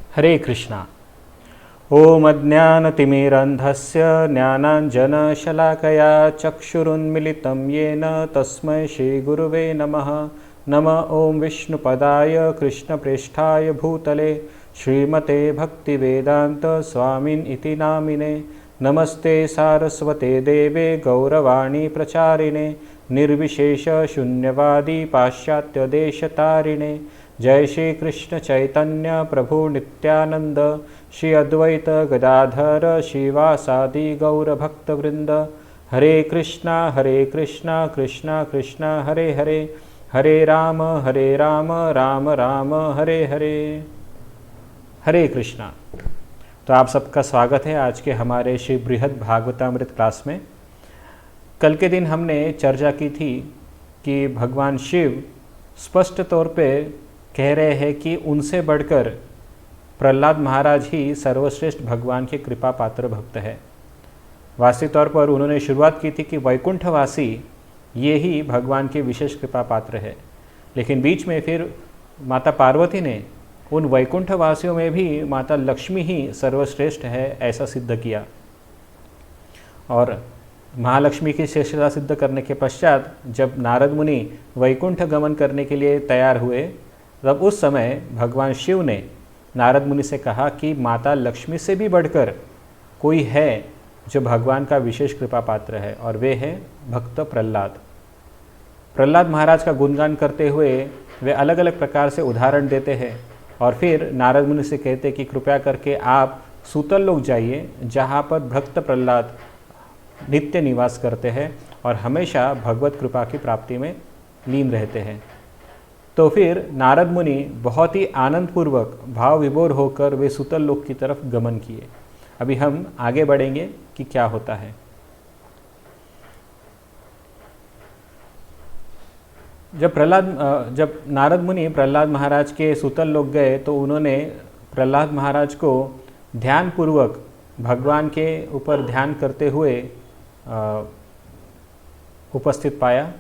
हरे कृष्णा। ओम अज्ञानतिमिरन्धस्य ज्ञानाञ्जनशलाकया चक्षुरुन्मिलितं येन तस्मै श्रीगुरुवे नमः। नमः ओं विष्णुपदाय कृष्णप्रेष्ठाय भूतले श्रीमते भक्तिवेदांत स्वामिन् इति नामिने। नमस्ते सारस्वते देवे गौरवाणी प्रचारिणे निर्विशेष शून्यवादी पाश्चात्यदेशतारिणे। जय श्री कृष्ण चैतन्य प्रभु नित्यानंद श्री अद्वैत गदाधर श्रीवासादि गौरभक्तवृंद। हरे कृष्णा कृष्णा कृष्णा हरे हरे, हरे राम राम राम हरे हरे। हरे कृष्णा। तो आप सबका स्वागत है आज के हमारे श्री बृहद भागवतामृत क्लास में। कल के दिन हमने चर्चा की थी कि भगवान शिव स्पष्ट तौर पे कह रहे हैं कि उनसे बढ़कर प्रहलाद महाराज ही सर्वश्रेष्ठ भगवान के कृपा पात्र भक्त है। वास्तविक तौर पर उन्होंने शुरुआत की थी कि वैकुंठवासी ये ही भगवान के विशेष कृपा पात्र है, लेकिन बीच में फिर माता पार्वती ने उन वैकुंठवासियों में भी माता लक्ष्मी ही सर्वश्रेष्ठ है ऐसा सिद्ध किया। और महालक्ष्मी की श्रेष्ठता सिद्ध करने के पश्चात जब नारद मुनि वैकुंठ गमन करने के लिए तैयार हुए, तब उस समय भगवान शिव ने नारद मुनि से कहा कि माता लक्ष्मी से भी बढ़कर कोई है जो भगवान का विशेष कृपा पात्र है, और वे है भक्त प्रहलाद। प्रहलाद महाराज का गुणगान करते हुए वे अलग अलग प्रकार से उदाहरण देते हैं और फिर नारद मुनि से कहते कि कृपया करके आप सूतल लोक जाइए, जहाँ पर भक्त प्रहलाद नित्य निवास करते हैं और हमेशा भगवत कृपा की प्राप्ति में लीन रहते हैं। तो फिर नारद मुनि बहुत ही आनंदपूर्वक भाव विभोर होकर वे सूतल लोक की तरफ गमन किए। अभी हम आगे बढ़ेंगे कि क्या होता है। जब नारद मुनि प्रहलाद महाराज के सूतल लोक गए तो उन्होंने प्रहलाद महाराज को ध्यान पूर्वक भगवान के ऊपर ध्यान करते हुए उपस्थित पाया।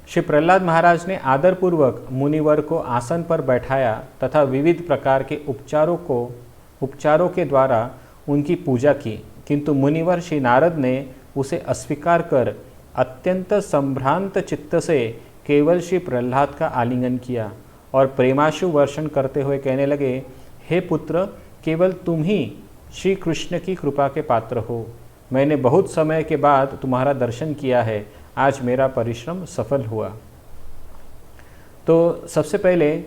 श्री प्रहलाद महाराज ने आदरपूर्वक मुनिवर को आसन पर बैठाया तथा विविध प्रकार के उपचारों के द्वारा उनकी पूजा की, किंतु मुनिवर श्री नारद ने उसे अस्वीकार कर अत्यंत संभ्रांत चित्त से केवल श्री प्रहलाद का आलिंगन किया और प्रेमाशु वर्षण करते हुए कहने लगे, हे पुत्र, केवल तुम ही श्री कृष्ण की कृपा के पात्र हो। मैंने बहुत समय के बाद तुम्हारा दर्शन किया है, आज मेरा परिश्रम सफल हुआ। तो सबसे पहले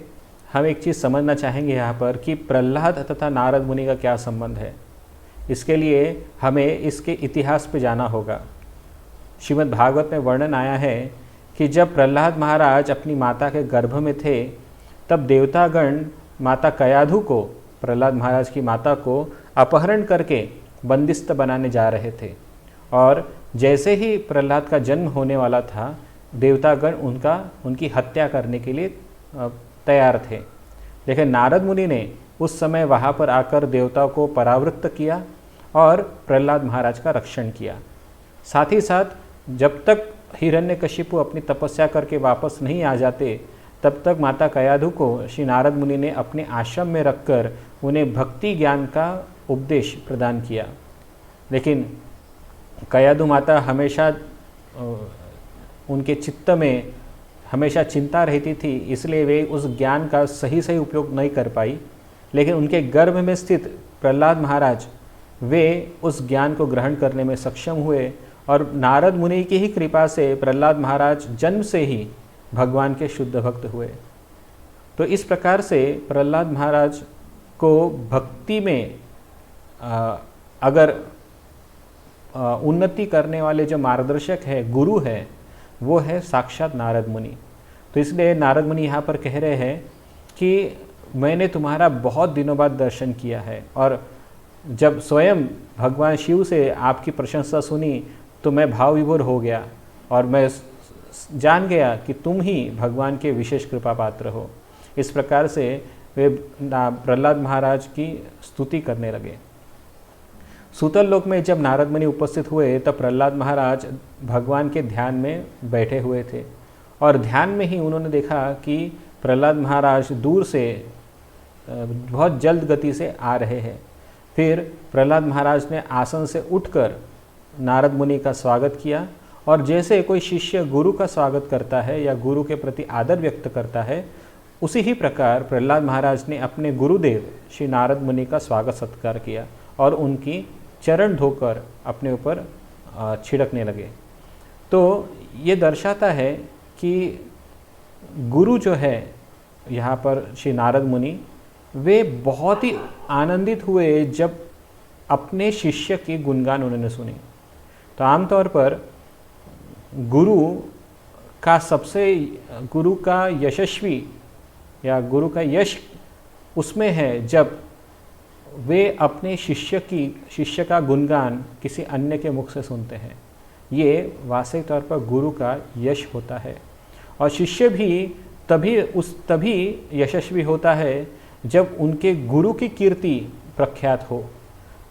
हम एक चीज़ समझना चाहेंगे यहाँ पर कि प्रहलाद तथा नारद मुनि का क्या संबंध है। इसके लिए हमें इसके इतिहास पे जाना होगा। श्रीमद् भागवत में वर्णन आया है कि जब प्रहलाद महाराज अपनी माता के गर्भ में थे, तब देवतागण माता कयाधु को, प्रहलाद महाराज की माता को अपहरण करके बंदिस्त बनाने जा रहे थे। और जैसे ही प्रहलाद का जन्म होने वाला था, देवतागण उनकी हत्या करने के लिए तैयार थे। लेकिन नारद मुनि ने उस समय वहाँ पर आकर देवताओं को परावृत्त किया और प्रहलाद महाराज का रक्षण किया। साथ ही साथ जब तक हिरण्यकशिपु अपनी तपस्या करके वापस नहीं आ जाते, तब तक माता कयाधु को श्री नारद मुनि ने अपने आश्रम में रखकर उन्हें भक्ति ज्ञान का उपदेश प्रदान किया। लेकिन कयाधु माता हमेशा उनके चित्त में हमेशा चिंता रहती थी, इसलिए वे उस ज्ञान का सही उपयोग नहीं कर पाई। लेकिन उनके गर्भ में स्थित प्रहलाद महाराज वे उस ज्ञान को ग्रहण करने में सक्षम हुए और नारद मुनि की ही कृपा से प्रहलाद महाराज जन्म से ही भगवान के शुद्ध भक्त हुए। तो इस प्रकार से प्रहलाद महाराज को भक्ति में अगर उन्नति करने वाले जो मार्गदर्शक है, गुरु है, वो है साक्षात नारद मुनि। तो इसलिए नारद मुनि यहाँ पर कह रहे हैं कि मैंने तुम्हारा बहुत दिनों बाद दर्शन किया है, और जब स्वयं भगवान शिव से आपकी प्रशंसा सुनी तो मैं भाव विभोर हो गया और मैं जान गया कि तुम ही भगवान के विशेष कृपा पात्र हो। इस प्रकार से वे प्रहलाद महाराज की स्तुति करने लगे। सूतल लोक में जब नारद मुनि उपस्थित हुए तब प्रहलाद महाराज भगवान के ध्यान में बैठे हुए थे और ध्यान में ही उन्होंने देखा कि प्रहलाद महाराज दूर से बहुत जल्द गति से आ रहे हैं। फिर प्रहलाद महाराज ने आसन से उठकर नारद मुनि का स्वागत किया, और जैसे कोई शिष्य गुरु का स्वागत करता है या गुरु के प्रति आदर व्यक्त करता है, उसी ही प्रकार प्रहलाद महाराज ने अपने गुरुदेव श्री नारद मुनि का स्वागत सत्कार किया और उनकी चरण धोकर अपने ऊपर छिड़कने लगे। तो ये दर्शाता है कि गुरु जो है यहाँ पर श्री नारद मुनि, वे बहुत ही आनंदित हुए जब अपने शिष्य की गुणगान उन्होंने सुनी। तो आमतौर पर गुरु का यशस्वी या गुरु का यश उसमें है जब वे अपने शिष्य का गुणगान किसी अन्य के मुख से सुनते हैं। ये वास्तविक तौर पर गुरु का यश होता है। और शिष्य भी तभी यशस्वी होता है जब उनके गुरु की कीर्ति प्रख्यात हो,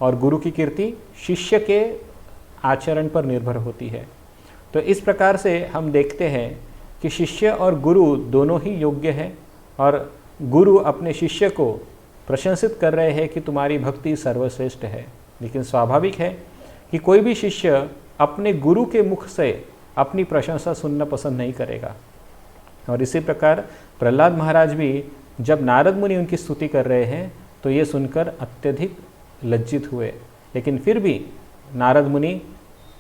और गुरु की कीर्ति शिष्य के आचरण पर निर्भर होती है। तो इस प्रकार से हम देखते हैं कि शिष्य और गुरु दोनों ही योग्य हैं, और गुरु अपने शिष्य को प्रशंसित कर रहे हैं कि तुम्हारी भक्ति सर्वश्रेष्ठ है। लेकिन स्वाभाविक है कि कोई भी शिष्य अपने गुरु के मुख से अपनी प्रशंसा सुनना पसंद नहीं करेगा। और इसी प्रकार प्रहलाद महाराज भी जब नारद मुनि उनकी स्तुति कर रहे हैं तो ये सुनकर अत्यधिक लज्जित हुए। लेकिन फिर भी नारद मुनि,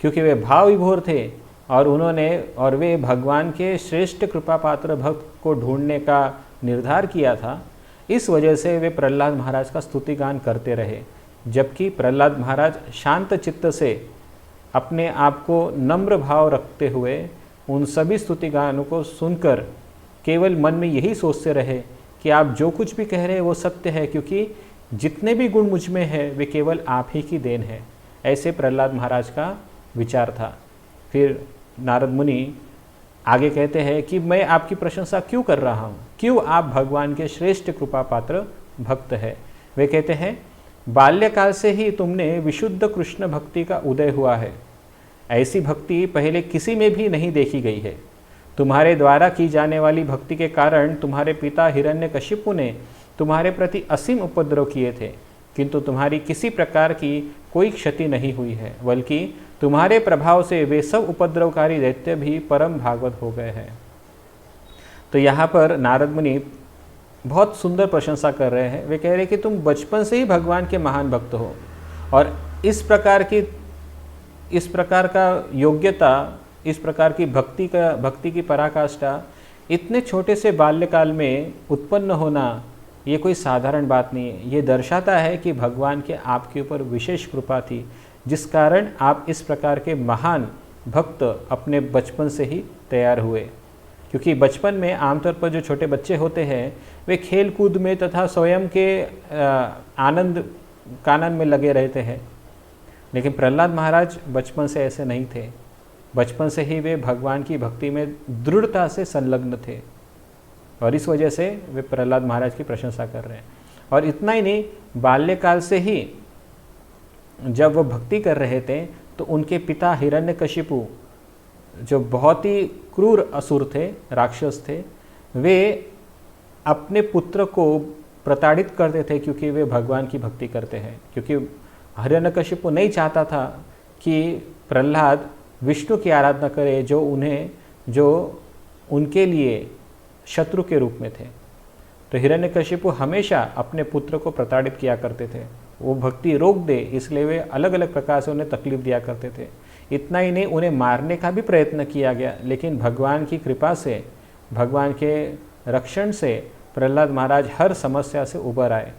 क्योंकि वे भाव विभोर थे और वे भगवान के श्रेष्ठ कृपा पात्र भक्त को ढूंढने का निर्धार किया था, इस वजह से वे प्रहलाद महाराज का स्तुति गान करते रहे। जबकि प्रहलाद महाराज शांत चित्त से अपने आप को नम्र भाव रखते हुए उन सभी स्तुति गानों को सुनकर केवल मन में यही सोचते रहे कि आप जो कुछ भी कह रहे हैं वो सत्य है, क्योंकि जितने भी गुण मुझ में है वे केवल आप ही की देन है। ऐसे प्रहलाद महाराज का विचार था। फिर नारद मुनि आगे कहते हैं कि मैं आपकी प्रशंसा क्यों कर रहा हूँ, क्यों आप भगवान के श्रेष्ठ कृपा पात्र भक्त है। वे कहते हैं, बाल्यकाल से ही तुमने विशुद्ध कृष्ण भक्ति का उदय हुआ है। ऐसी भक्ति पहले किसी में भी नहीं देखी गई है। तुम्हारे द्वारा की जाने वाली भक्ति के कारण तुम्हारे पिता हिरण्यकशिपु ने तुम्हारे प्रति असीम उपद्रव किए थे, किंतु तुम्हारी किसी प्रकार की कोई क्षति नहीं हुई है, बल्कि तुम्हारे प्रभाव से वे सब उपद्रवकारी दैत्य भी परम भागवत हो गए हैं। तो यहाँ पर नारद मुनि बहुत सुंदर प्रशंसा कर रहे हैं। वे कह रहे हैं कि तुम बचपन से ही भगवान के महान भक्त हो, और इस प्रकार का योग्यता, इस प्रकार की भक्ति की पराकाष्ठा इतने छोटे से बाल्यकाल में उत्पन्न होना, ये कोई साधारण बात नहीं है। ये दर्शाता है कि भगवान के आपके ऊपर विशेष कृपा थी, जिस कारण आप इस प्रकार के महान भक्त अपने बचपन से ही तैयार हुए। क्योंकि बचपन में आमतौर पर जो छोटे बच्चे होते हैं वे खेल कूद में तथा स्वयं के आनंद कानन में लगे रहते हैं, लेकिन प्रहलाद महाराज बचपन से ऐसे नहीं थे। बचपन से ही वे भगवान की भक्ति में दृढ़ता से संलग्न थे, और इस वजह से वे प्रहलाद महाराज की प्रशंसा कर रहे हैं। और इतना ही नहीं, बाल्यकाल से ही जब वो भक्ति कर रहे थे तो उनके पिता हिरण्यकशिपु, जो बहुत ही क्रूर असुर थे, राक्षस थे, वे अपने पुत्र को प्रताड़ित करते थे क्योंकि वे भगवान की भक्ति करते हैं। क्योंकि हिरण्यकशिपु नहीं चाहता था कि प्रहलाद विष्णु की आराधना करे, जो उनके लिए शत्रु के रूप में थे। तो हिरण्यकशिपु हमेशा अपने पुत्र को प्रताड़ित किया करते थे, वो भक्ति रोक दे, इसलिए वे अलग अलग प्रकार से उन्हें तकलीफ दिया करते थे। इतना ही नहीं, उन्हें मारने का भी प्रयत्न किया गया, लेकिन भगवान की कृपा से, भगवान के रक्षण से प्रहलाद महाराज हर समस्या से उबर आए।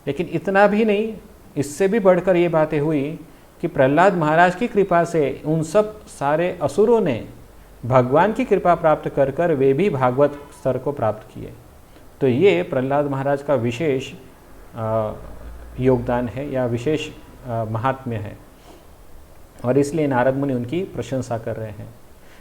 लेकिन इतना भी नहीं, इससे भी बढ़कर ये बातें हुई कि प्रहलाद महाराज की कृपा से उन सब सारे असुरों ने भगवान की कृपा प्राप्त कर कर वे भी भागवत स्तर को प्राप्त किए। तो ये प्रहलाद महाराज का विशेष योगदान है या विशेष महात्म्य है, और इसलिए नारद मुनि उनकी प्रशंसा कर रहे हैं।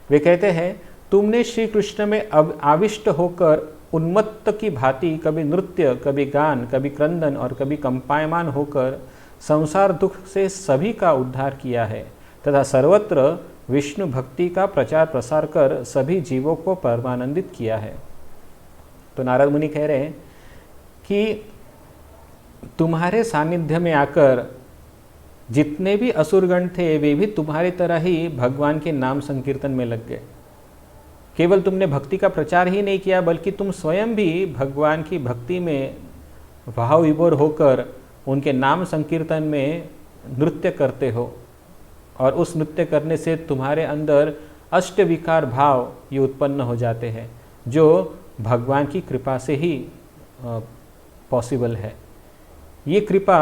वे कहते हैं, तुमने श्री कृष्ण में अब आविष्ट होकर उन्मत्त की भांति कभी नृत्य, कभी गान, कभी क्रंदन और कभी कंपायमान होकर संसार दुख से सभी का उद्धार किया है तथा सर्वत्र विष्णु भक्ति का प्रचार प्रसार कर सभी जीवों को परमानंदित किया है। तो नारद मुनि कह रहे हैं कि तुम्हारे सानिध्य में आकर जितने भी असुरगण थे वे भी तुम्हारी तरह ही भगवान के नाम संकीर्तन में लग गए। केवल तुमने भक्ति का प्रचार ही नहीं किया बल्कि तुम स्वयं भी भगवान की भक्ति में भाव विभोर होकर उनके नाम संकीर्तन में नृत्य करते हो, और उस नृत्य करने से तुम्हारे अंदर अष्ट विकार भाव ये उत्पन्न हो जाते हैं, जो भगवान की कृपा से ही पॉसिबल है। ये कृपा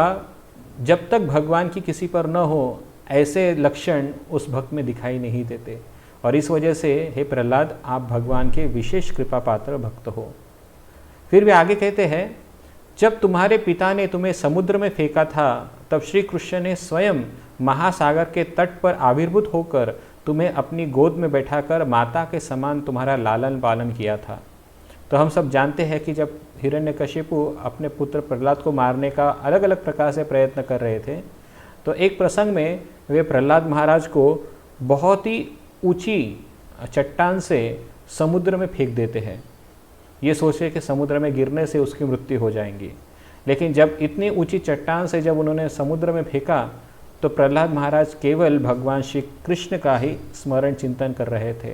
जब तक भगवान की किसी पर न हो, ऐसे लक्षण उस भक्त में दिखाई नहीं देते, और इस वजह से हे प्रहलाद, आप भगवान के विशेष कृपा पात्र भक्त हो। फिर वे आगे कहते हैं, जब तुम्हारे पिता ने तुम्हें समुद्र में फेंका था तब श्री कृष्ण ने स्वयं महासागर के तट पर आविर्भूत होकर तुम्हें अपनी गोद में बैठाकर माता के समान तुम्हारा लालन पालन किया था। तो हम सब जानते हैं कि जब हिरण्यकशिपु अपने पुत्र प्रहलाद को मारने का अलग अलग प्रकार से प्रयत्न कर रहे थे, तो एक प्रसंग में वे प्रहलाद महाराज को बहुत ही ऊंची चट्टान से समुद्र में फेंक देते हैं, ये सोचे कि समुद्र में गिरने से उसकी मृत्यु हो जाएंगी। लेकिन जब इतनी ऊंची चट्टान से जब उन्होंने समुद्र में फेंका तो प्रहलाद महाराज केवल भगवान श्री कृष्ण का ही स्मरण चिंतन कर रहे थे।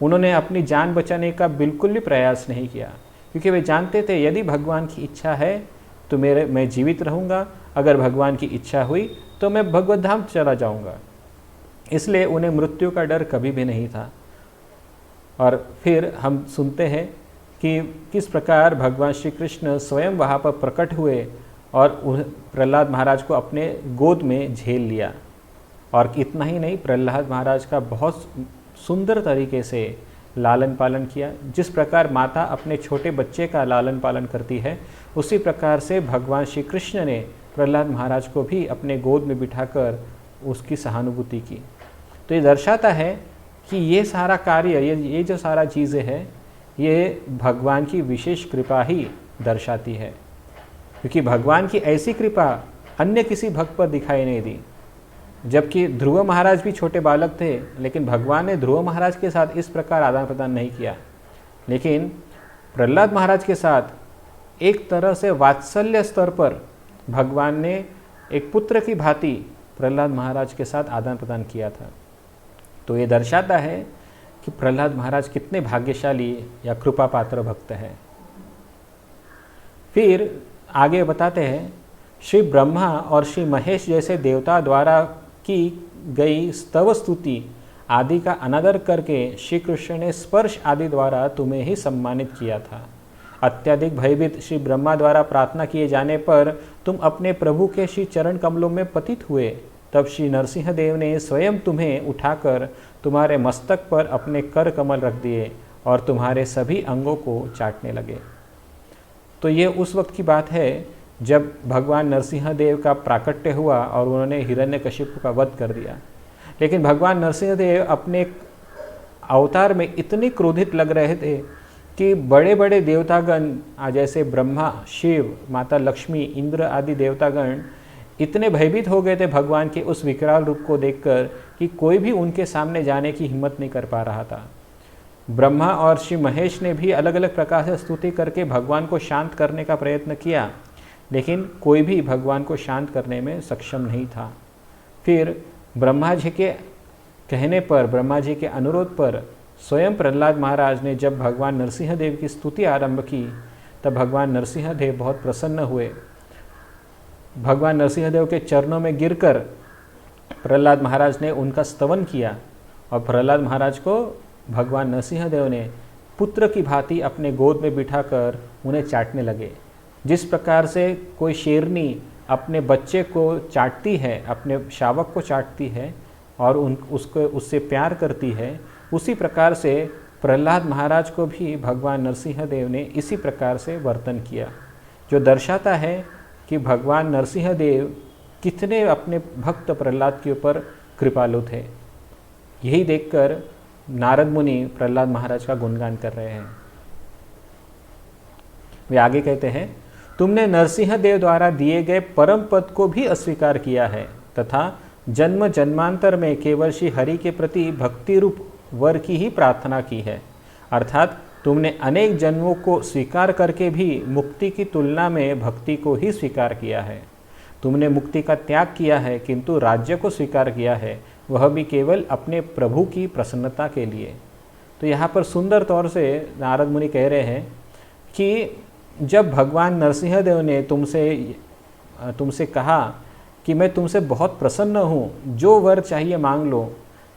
उन्होंने अपनी जान बचाने का बिल्कुल भी प्रयास नहीं किया, क्योंकि वे जानते थे यदि भगवान की इच्छा है तो मैं जीवित रहूँगा, अगर भगवान की इच्छा हुई तो मैं भगवत धाम चला जाऊँगा। इसलिए उन्हें मृत्यु का डर कभी भी नहीं था। और फिर हम सुनते हैं कि किस प्रकार भगवान श्री कृष्ण स्वयं वहाँ पर प्रकट हुए और प्रहलाद महाराज को अपने गोद में झेल लिया। और इतना ही नहीं, प्रहलाद महाराज का बहुत सुंदर तरीके से लालन पालन किया। जिस प्रकार माता अपने छोटे बच्चे का लालन पालन करती है, उसी प्रकार से भगवान श्री कृष्ण ने प्रहलाद महाराज को भी अपने गोद में बिठाकर उसकी सहानुभूति की। तो ये दर्शाता है कि ये सारा कार्य, ये जो सारा चीज़ें हैं, ये भगवान की विशेष कृपा ही दर्शाती है, क्योंकि भगवान की ऐसी कृपा अन्य किसी भक्त पर दिखाई नहीं दी। जबकि ध्रुव महाराज भी छोटे बालक थे, लेकिन भगवान ने ध्रुव महाराज के साथ इस प्रकार आदान प्रदान नहीं किया, लेकिन प्रहलाद महाराज के साथ एक तरह से वात्सल्य स्तर पर भगवान ने एक पुत्र की भांति प्रहलाद महाराज के साथ आदान प्रदान किया था। तो ये दर्शाता है कि प्रहलाद महाराज कितने भाग्यशाली या कृपा पात्र भक्त हैं। फिर आगे बताते हैं, श्री ब्रह्मा और श्री महेश जैसे देवता द्वारा की गई स्तव स्तुति आदि का अनादर करके श्री कृष्ण ने स्पर्श आदि द्वारा तुम्हें ही सम्मानित किया था। अत्यधिक भयभीत श्री ब्रह्मा द्वारा प्रार्थना किए जाने पर तुम अपने प्रभु के श्री चरण कमलों में पतित हुए। तब श्री नरसिंह देव ने स्वयं तुम्हें उठाकर तुम्हारे मस्तक पर अपने कर कमल रख दिए और तुम्हारे सभी अंगों को चाटने लगे। तो ये उस वक्त की बात है जब भगवान नरसिंह देव का प्राकट्य हुआ और उन्होंने हिरण्यकशिपु का वध कर दिया। लेकिन भगवान नरसिंह देव अपने अवतार में इतने क्रोधित लग रहे थे कि बड़े बड़े देवतागण जैसे ब्रह्मा, शिव, माता लक्ष्मी, इंद्र आदि देवतागण इतने भयभीत हो गए थे भगवान के उस विकराल रूप को देखकर कि कोई भी उनके सामने जाने की हिम्मत नहीं कर पा रहा था। ब्रह्मा और श्री महेश ने भी अलग अलग प्रकार से स्तुति करके भगवान को शांत करने का प्रयत्न किया, लेकिन कोई भी भगवान को शांत करने में सक्षम नहीं था। फिर ब्रह्मा जी के कहने पर, ब्रह्मा जी के अनुरोध पर स्वयं प्रहलाद महाराज ने जब भगवान नरसिंह देव की स्तुति आरंभ की, तब भगवान नरसिंह देव बहुत प्रसन्न हुए। भगवान नरसिंह देव के चरणों में गिरकर प्रहलाद महाराज ने उनका स्तवन किया और प्रहलाद महाराज को भगवान नरसिंह देव ने पुत्र की भांति अपने गोद में बिठाकर उन्हें चाटने लगे। जिस प्रकार से कोई शेरनी अपने बच्चे को चाटती है, अपने शावक को चाटती है और उसको उससे प्यार करती है, उसी प्रकार से प्रहलाद महाराज को भी भगवान नरसिंह देव ने इसी प्रकार से वर्तन किया, जो दर्शाता है कि भगवान नरसिंह देव कितने अपने भक्त प्रहलाद के ऊपर कृपालु थे। यही देखकर नारद मुनि प्रहलाद महाराज का गुणगान कर रहे हैं। वे आगे कहते हैं, तुमने नरसिंह देव द्वारा दिए गए परम पद को भी अस्वीकार किया है तथा जन्म जन्मांतर में केवल श्री हरि के प्रति भक्ति रूप वर की ही प्रार्थना की है, अर्थात तुमने अनेक जन्मों को स्वीकार करके भी मुक्ति की तुलना में भक्ति को ही स्वीकार किया है। तुमने मुक्ति का त्याग किया है किंतु राज्य को स्वीकार किया है, वह भी केवल अपने प्रभु की प्रसन्नता के लिए। तो यहाँ पर सुंदर तौर से नारद मुनि कह रहे हैं कि जब भगवान नरसिंहदेव ने तुमसे कहा कि मैं तुमसे बहुत प्रसन्न हूँ, जो वर चाहिए मांग लो,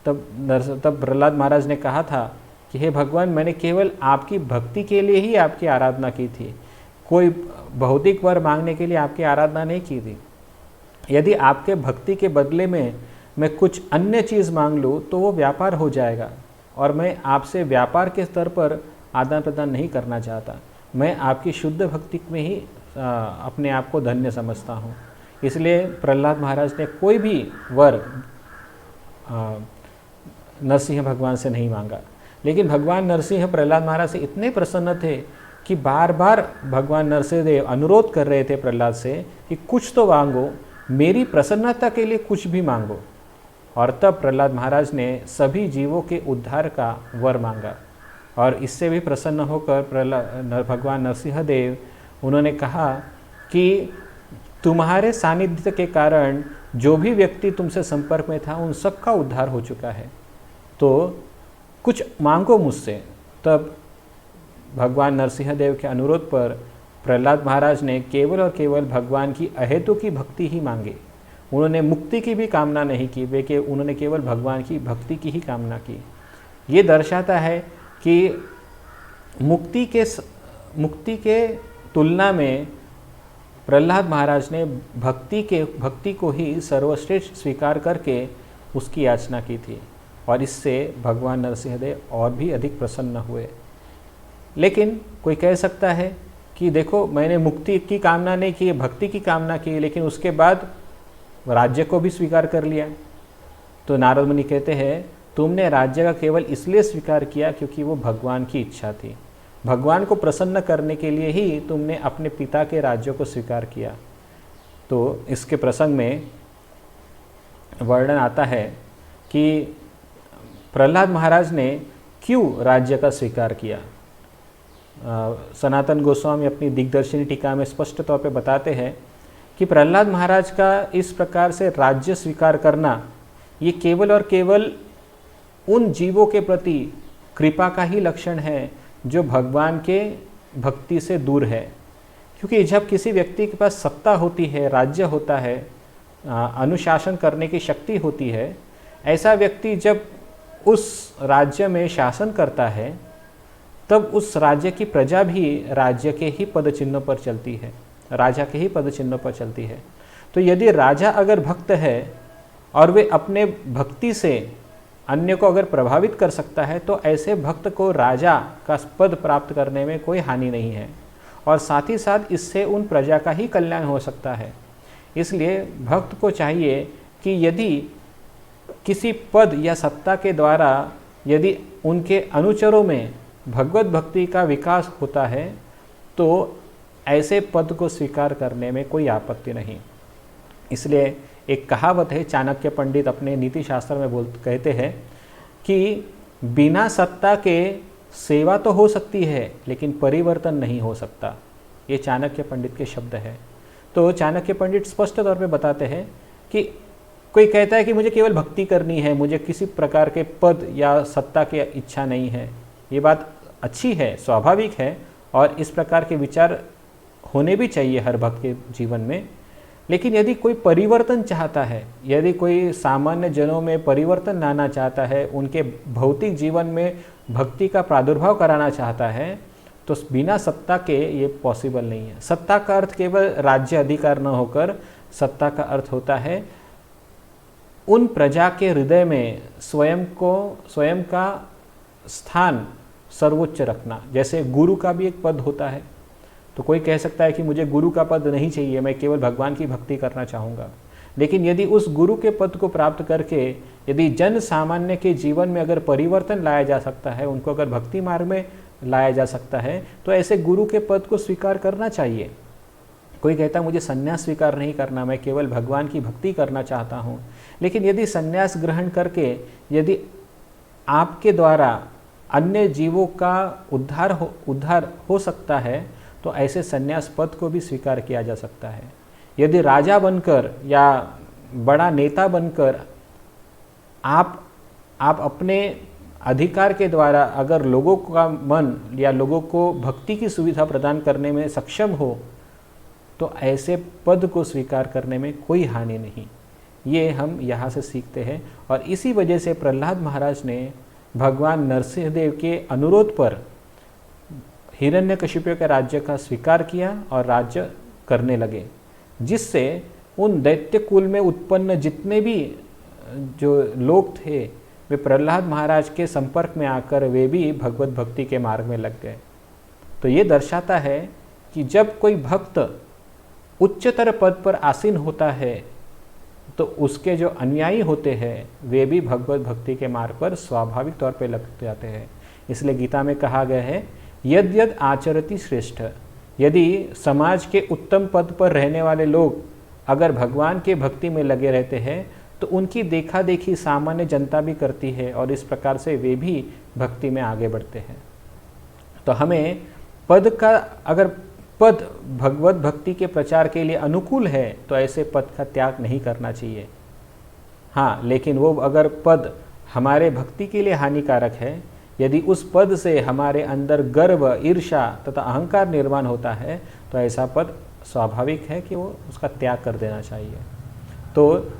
तब प्रहलाद महाराज ने कहा था कि हे भगवान, मैंने केवल आपकी भक्ति के लिए ही आपकी आराधना की थी, कोई भौतिक वर मांगने के लिए आपकी आराधना नहीं की थी। यदि आपके भक्ति के बदले में मैं कुछ अन्य चीज़ मांग लूँ तो वो व्यापार हो जाएगा, और मैं आपसे व्यापार के स्तर पर आदान प्रदान नहीं करना चाहता। मैं आपकी शुद्ध भक्ति में ही अपने आप को धन्य समझता हूँ। इसलिए प्रहलाद महाराज ने कोई भी वर नरसिंह भगवान से नहीं मांगा। लेकिन भगवान नरसिंह प्रहलाद महाराज से इतने प्रसन्न थे कि बार बार भगवान नरसिंहदेव अनुरोध कर रहे थे प्रहलाद से कि कुछ तो मांगो, मेरी प्रसन्नता के लिए कुछ भी मांगो। और तब प्रहलाद महाराज ने सभी जीवों के उद्धार का वर मांगा, और इससे भी प्रसन्न होकर भगवान नरसिंहदेव उन्होंने कहा कि तुम्हारे सानिध्य के कारण जो भी व्यक्ति तुमसे संपर्क में था उन सबका उद्धार हो चुका है, तो कुछ मांगो मुझसे। तब भगवान नरसिंहदेव के अनुरोध पर प्रहलाद महाराज ने केवल और केवल भगवान की अहेतु की भक्ति ही मांगे। उन्होंने मुक्ति की भी कामना नहीं की, वे उन्होंने केवल भगवान की भक्ति की ही कामना की। ये दर्शाता है कि मुक्ति के तुलना में प्रहलाद महाराज ने भक्ति को ही सर्वश्रेष्ठ स्वीकार करके उसकी याचना की थी, और इससे भगवान नरसिंहदेव और भी अधिक प्रसन्न हुए। लेकिन कोई कह सकता है कि देखो, मैंने मुक्ति की कामना नहीं की, भक्ति की कामना की, लेकिन उसके बाद राज्य को भी स्वीकार कर लिया। तो नारद मुनि कहते हैं, तुमने राज्य का केवल इसलिए स्वीकार किया क्योंकि वो भगवान की इच्छा थी। भगवान को प्रसन्न करने के लिए ही तुमने अपने पिता के राज्य को स्वीकार किया। तो इसके प्रसंग में वर्णन आता है कि प्रहलाद महाराज ने क्यों राज्य का स्वीकार किया। सनातन गोस्वामी अपनी दिग्दर्शिनी टीका में स्पष्ट तौर पे बताते हैं कि प्रहलाद महाराज का इस प्रकार से राज्य स्वीकार करना ये केवल और केवल उन जीवों के प्रति कृपा का ही लक्षण है जो भगवान के भक्ति से दूर है। क्योंकि जब किसी व्यक्ति के पास सत्ता होती है, राज्य होता है, अनुशासन करने की शक्ति होती है, ऐसा व्यक्ति जब उस राज्य में शासन करता है तब उस राज्य की प्रजा भी राज्य के ही पद चिन्हों पर चलती है, राजा के ही पद चिन्हों पर चलती है। तो यदि राजा अगर भक्त है और वे अपने भक्ति से अन्य को अगर प्रभावित कर सकता है, तो ऐसे भक्त को राजा का पद प्राप्त करने में कोई हानि नहीं है, और साथ ही साथ इससे उन प्रजा का ही कल्याण हो सकता है। इसलिए भक्त को चाहिए कि यदि किसी पद या सत्ता के द्वारा यदि उनके अनुचरों में भगवत भक्ति का विकास होता है तो ऐसे पद को स्वीकार करने में कोई आपत्ति नहीं। इसलिए एक कहावत है, चाणक्य पंडित अपने नीति शास्त्र में कहते हैं कि बिना सत्ता के सेवा तो हो सकती है लेकिन परिवर्तन नहीं हो सकता। ये चाणक्य पंडित के शब्द है। तो चाणक्य पंडित स्पष्ट तौर पे बताते हैं कि कोई कहता है कि मुझे केवल भक्ति करनी है, मुझे किसी प्रकार के पद या सत्ता की इच्छा नहीं है। ये बात अच्छी है, स्वाभाविक है, और इस प्रकार के विचार होने भी चाहिए हर भक्त के जीवन में। लेकिन यदि कोई परिवर्तन चाहता है, यदि कोई सामान्य जनों में परिवर्तन लाना चाहता है, उनके भौतिक जीवन में भक्ति का प्रादुर्भाव कराना चाहता है, तो बिना सत्ता के ये पॉसिबल नहीं है। सत्ता का अर्थ केवल राज्य अधिकार न होकर सत्ता का अर्थ होता है उन प्रजा के हृदय में स्वयं का स्थान सर्वोच्च रखना। जैसे गुरु का भी एक पद होता है, तो कोई कह सकता है कि मुझे गुरु का पद नहीं चाहिए, मैं केवल भगवान की भक्ति करना चाहूँगा। लेकिन यदि उस गुरु के पद को प्राप्त करके यदि जन सामान्य के जीवन में अगर परिवर्तन लाया जा सकता है, उनको अगर भक्ति मार्ग में लाया जा सकता है, तो ऐसे गुरु के पद को स्वीकार करना चाहिए। कोई कहता है मुझे संन्यास स्वीकार नहीं करना, मैं केवल भगवान की भक्ति करना चाहता हूँ। लेकिन यदि संन्यास ग्रहण करके यदि आपके द्वारा अन्य जीवों का उद्धार हो सकता है, तो ऐसे संन्यास पद को भी स्वीकार किया जा सकता है। यदि राजा बनकर या बड़ा नेता बनकर आप अपने अधिकार के द्वारा अगर लोगों का मन या लोगों को भक्ति की सुविधा प्रदान करने में सक्षम हो, तो ऐसे पद को स्वीकार करने में कोई हानि नहीं। ये हम यहाँ से सीखते हैं। और इसी वजह से प्रहलाद महाराज ने भगवान नरसिंहदेव के अनुरोध पर हिरण्यकशिपु के राज्य का स्वीकार किया और राज्य करने लगे, जिससे उन दैत्य कुल में उत्पन्न जितने भी जो लोग थे वे प्रहलाद महाराज के संपर्क में आकर वे भी भगवत भक्ति के मार्ग में लग गए। तो ये दर्शाता है कि जब कोई भक्त उच्चतर पद पर आसीन होता है तो उसके जो अनुयायी होते हैं वे भी भगवत भक्ति के मार्ग पर स्वाभाविक तौर पर लग जाते हैं। इसलिए गीता में कहा गया है, यद यद आचरति श्रेष्ठ। यदि समाज के उत्तम पद पर रहने वाले लोग अगर भगवान के भक्ति में लगे रहते हैं तो उनकी देखा देखी सामान्य जनता भी करती है और इस प्रकार से वे भी भक्ति में आगे बढ़ते हैं। तो हमें अगर पद भगवत भक्ति के प्रचार के लिए अनुकूल है तो ऐसे पद का त्याग नहीं करना चाहिए। हाँ, लेकिन वो अगर पद हमारे भक्ति के लिए हानिकारक है, यदि उस पद से हमारे अंदर गर्व, ईर्ष्या तथा अहंकार निर्माण होता है, तो ऐसा पद स्वाभाविक है कि वो उसका त्याग कर देना चाहिए। तो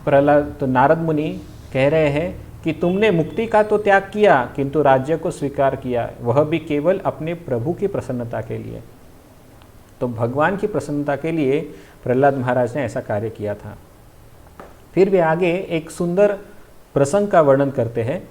नारद मुनि कह रहे हैं कि तुमने मुक्ति का तो त्याग किया किंतु राज्य को स्वीकार किया, वह भी केवल अपने प्रभु की प्रसन्नता के लिए। तो भगवान की प्रसन्नता के लिए प्रहलाद महाराज ने ऐसा कार्य किया था। फिर वे आगे एक सुंदर प्रसंग का वर्णन करते हैं।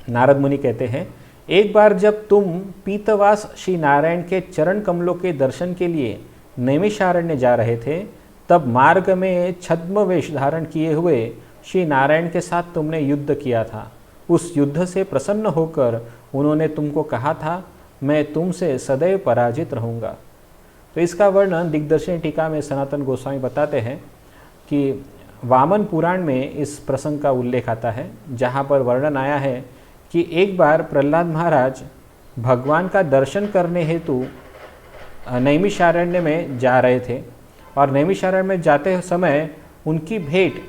नारद मुनि कहते हैं, एक बार जब तुम पीतवास श्री नारायण के चरण कमलों के दर्शन के लिए नैमिषारण्य जा रहे थे, तब मार्ग में छद्म वेश धारण किए हुए श्री नारायण के साथ तुमने युद्ध किया था। उस युद्ध से प्रसन्न होकर उन्होंने तुमको कहा था, मैं तुमसे सदैव पराजित रहूँगा। तो इसका वर्णन दिग्दर्शनी टीका में सनातन गोस्वामी बताते हैं कि वामन पुराण में इस प्रसंग का उल्लेख आता है, जहाँ पर वर्णन आया है कि एक बार प्रहलाद महाराज भगवान का दर्शन करने हेतु नैमिषारण्य में जा रहे थे और नैमिषारण्य में जाते समय उनकी भेंट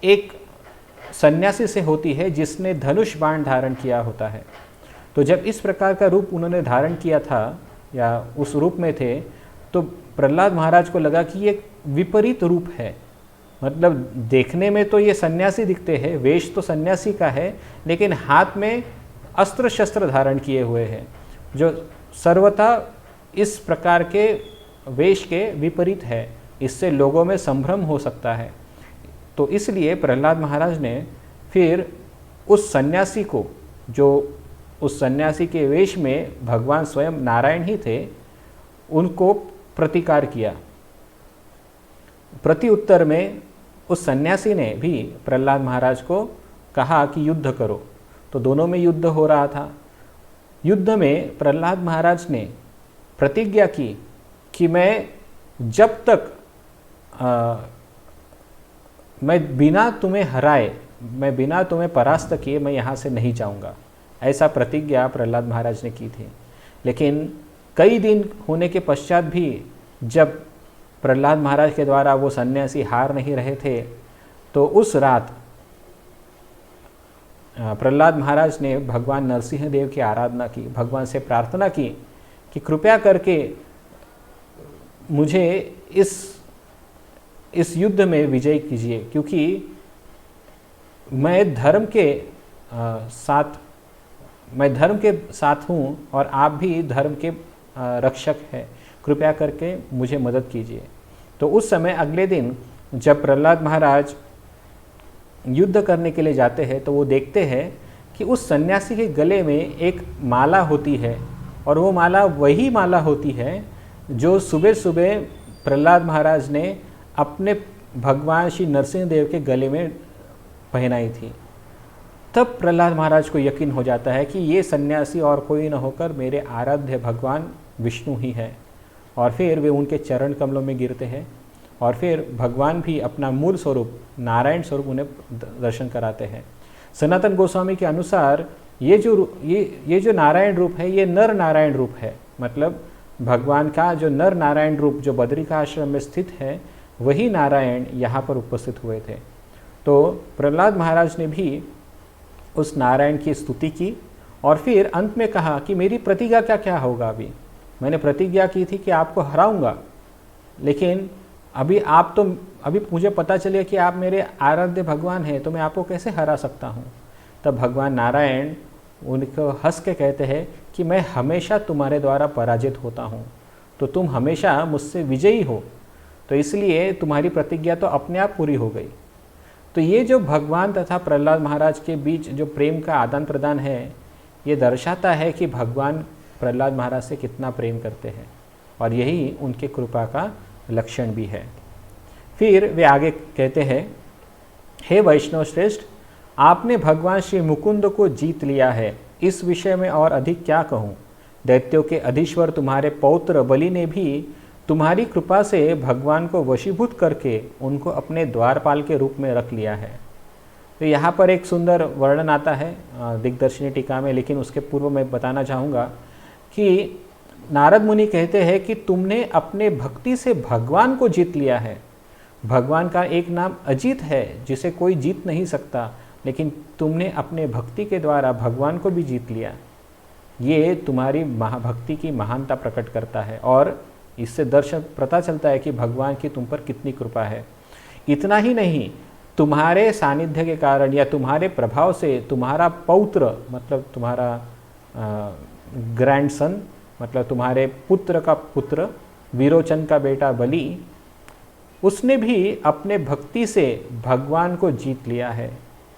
एक सन्यासी से होती है जिसने धनुष बाण धारण किया होता है। तो जब इस प्रकार का रूप उन्होंने धारण किया था या उस रूप में थे, तो प्रहलाद महाराज को लगा कि ये विपरीत रूप है। मतलब देखने में तो ये सन्यासी दिखते हैं, वेश तो सन्यासी का है, लेकिन हाथ में अस्त्र शस्त्र धारण किए हुए हैं, जो सर्वथा इस प्रकार के वेश के विपरीत है। इससे लोगों में संभ्रम हो सकता है। तो इसलिए प्रहलाद महाराज ने फिर उस सन्यासी को, जो उस सन्यासी के वेश में भगवान स्वयं नारायण ही थे, उनको प्रतिकार किया। प्रति उत्तर में उस सन्यासी ने भी प्रहलाद महाराज को कहा कि युद्ध करो। तो दोनों में युद्ध हो रहा था। युद्ध में प्रहलाद महाराज ने प्रतिज्ञा की कि मैं जब तक मैं बिना तुम्हें हराए, मैं बिना तुम्हें परास्त किए मैं यहाँ से नहीं जाऊँगा। ऐसा प्रतिज्ञा प्रहलाद महाराज ने की थी। लेकिन कई दिन होने के पश्चात भी जब प्रहलाद महाराज के द्वारा वो सन्यासी हार नहीं रहे थे, तो उस रात प्रहलाद महाराज ने भगवान नरसिंह देव की आराधना की, भगवान से प्रार्थना की कि कृपया करके मुझे इस युद्ध में विजय कीजिए, क्योंकि मैं धर्म के साथ हूँ और आप भी धर्म के रक्षक हैं, कृपया करके मुझे मदद कीजिए। तो उस समय अगले दिन जब प्रहलाद महाराज युद्ध करने के लिए जाते हैं तो वो देखते हैं कि उस सन्यासी के गले में एक माला होती है, और वो माला वही माला होती है जो सुबह सुबह प्रहलाद महाराज ने अपने भगवान श्री नरसिंह देव के गले में पहनाई थी। तब प्रहलाद महाराज को यकीन हो जाता है कि ये सन्यासी और कोई न होकर मेरे आराध्य भगवान विष्णु ही है। और फिर वे उनके चरण कमलों में गिरते हैं और फिर भगवान भी अपना मूल स्वरूप नारायण स्वरूप उन्हें दर्शन कराते हैं। सनातन गोस्वामी के अनुसार ये जो नारायण रूप है ये नर नारायण रूप है, मतलब भगवान का जो नर नारायण रूप जो बद्रिका आश्रम में स्थित है वही नारायण यहाँ पर उपस्थित हुए थे। तो प्रहलाद महाराज ने भी उस नारायण की स्तुति की और फिर अंत में कहा कि मेरी प्रतिज्ञा क्या क्या होगा। अभी मैंने प्रतिज्ञा की थी कि आपको हराऊंगा, लेकिन अभी मुझे पता चले कि आप मेरे आराध्य भगवान हैं, तो मैं आपको कैसे हरा सकता हूँ। तब भगवान नारायण उनको हंस के कहते हैं कि मैं हमेशा तुम्हारे द्वारा पराजित होता हूँ, तो तुम हमेशा मुझसे विजयी हो, तो इसलिए तुम्हारी प्रतिज्ञा तो अपने आप पूरी हो गई। तो ये जो भगवान तथा प्रहलाद महाराज के बीच जो प्रेम का आदान प्रदान है, ये दर्शाता है कि भगवान प्रहलाद महाराज से कितना प्रेम करते हैं, और यही उनके कृपा का लक्षण भी है। फिर वे आगे कहते हैं, हे वैष्णव श्रेष्ठ, आपने भगवान श्री मुकुंद को जीत लिया है, इस विषय में और अधिक क्या कहूँ। दैत्यों के अधीश्वर तुम्हारे पौत्र बलि ने भी तुम्हारी कृपा से भगवान को वशीभूत करके उनको अपने द्वारपाल के रूप में रख लिया है। तो यहाँ पर एक सुंदर वर्णन आता है दिग्दर्शिनी टीका में, लेकिन उसके पूर्व मैं बताना चाहूँगा कि नारद मुनि कहते हैं कि तुमने अपने भक्ति से भगवान को जीत लिया है। भगवान का एक नाम अजीत है जिसे कोई जीत नहीं सकता, लेकिन तुमने अपने भक्ति के द्वारा भगवान को भी जीत लिया। ये तुम्हारी महाभक्ति की महानता प्रकट करता है और इससे दर्शन पता चलता है कि भगवान की तुम पर कितनी कृपा है। इतना ही नहीं, तुम्हारे सानिध्य के कारण या तुम्हारे प्रभाव से तुम्हारा पौत्र मतलब तुम्हारा ग्रैंडसन मतलब तुम्हारे पुत्र का पुत्र विरोचन का बेटा बलि, उसने भी अपने भक्ति से भगवान को जीत लिया है।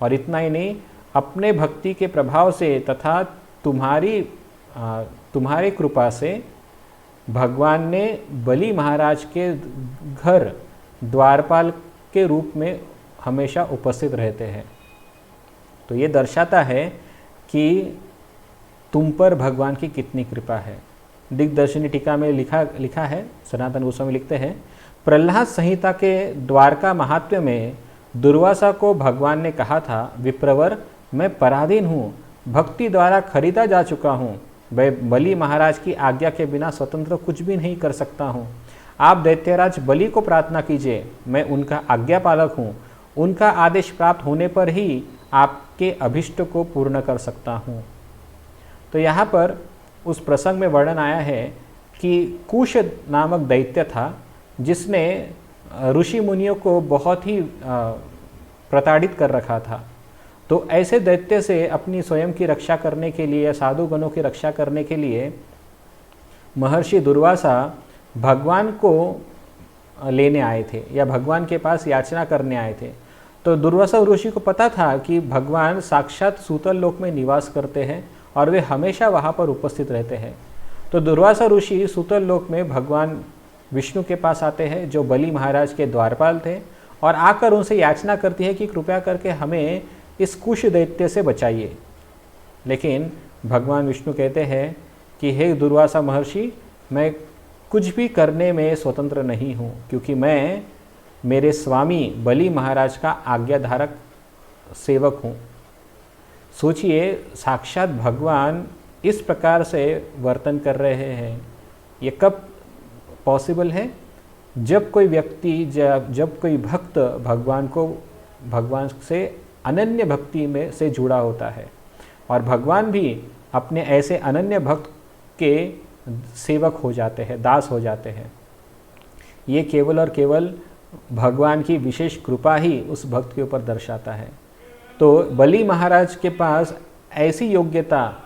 और इतना ही नहीं, अपने भक्ति के प्रभाव से तथा तुम्हारी कृपा से भगवान ने बलि महाराज के घर द्वारपाल के रूप में हमेशा उपस्थित रहते हैं। तो ये दर्शाता है कि तुम पर भगवान की कितनी कृपा है। दिग्दर्शिनी टीका में लिखा है, सनातन गोस्वामी लिखते हैं, प्रहलाद संहिता के द्वारका महात्म्य में दुर्वासा को भगवान ने कहा था, विप्रवर मैं पराधीन हूँ, भक्ति द्वारा खरीदा जा चुका हूँ, मैं बलि महाराज की आज्ञा के बिना स्वतंत्र कुछ भी नहीं कर सकता हूँ। आप दैत्यराज बलि को प्रार्थना कीजिए, मैं उनका आज्ञा पालक हूँ, उनका आदेश प्राप्त होने पर ही आपके अभिष्ट को पूर्ण कर सकता हूँ। तो यहाँ पर उस प्रसंग में वर्णन आया है कि कुश नामक दैत्य था जिसने ऋषि मुनियों को बहुत ही प्रताड़ित कर रखा था। तो ऐसे दैत्य से अपनी स्वयं की रक्षा करने के लिए, साधु गणों की रक्षा करने के लिए महर्षि दुर्वासा भगवान को लेने आए थे या भगवान के पास याचना करने आए थे। तो दुर्वासा ऋषि को पता था कि भगवान साक्षात सूतल लोक में निवास करते हैं और वे हमेशा वहाँ पर उपस्थित रहते हैं। तो दुर्वासा ऋषि सूतल लोक में भगवान विष्णु के पास आते हैं जो बलि महाराज के द्वारपाल थे, और आकर उनसे याचना करती है कि कृपया करके हमें इस कुश दैत्य से बचाइए। लेकिन भगवान विष्णु कहते हैं कि हे दुर्वासा महर्षि, मैं कुछ भी करने में स्वतंत्र नहीं हूँ, क्योंकि मैं मेरे स्वामी बलि महाराज का आज्ञाधारक सेवक हूँ। सोचिए, साक्षात भगवान इस प्रकार से वर्तन कर रहे हैं। ये कब पॉसिबल है? जब कोई व्यक्ति, जब कोई भक्त भगवान से अनन्य भक्ति में से जुड़ा होता है, और भगवान भी अपने ऐसे अनन्य भक्त के सेवक हो जाते हैं, दास हो जाते हैं। ये केवल और केवल भगवान की विशेष कृपा ही उस भक्त के ऊपर दर्शाता है। तो बलि महाराज के पास ऐसी योग्यता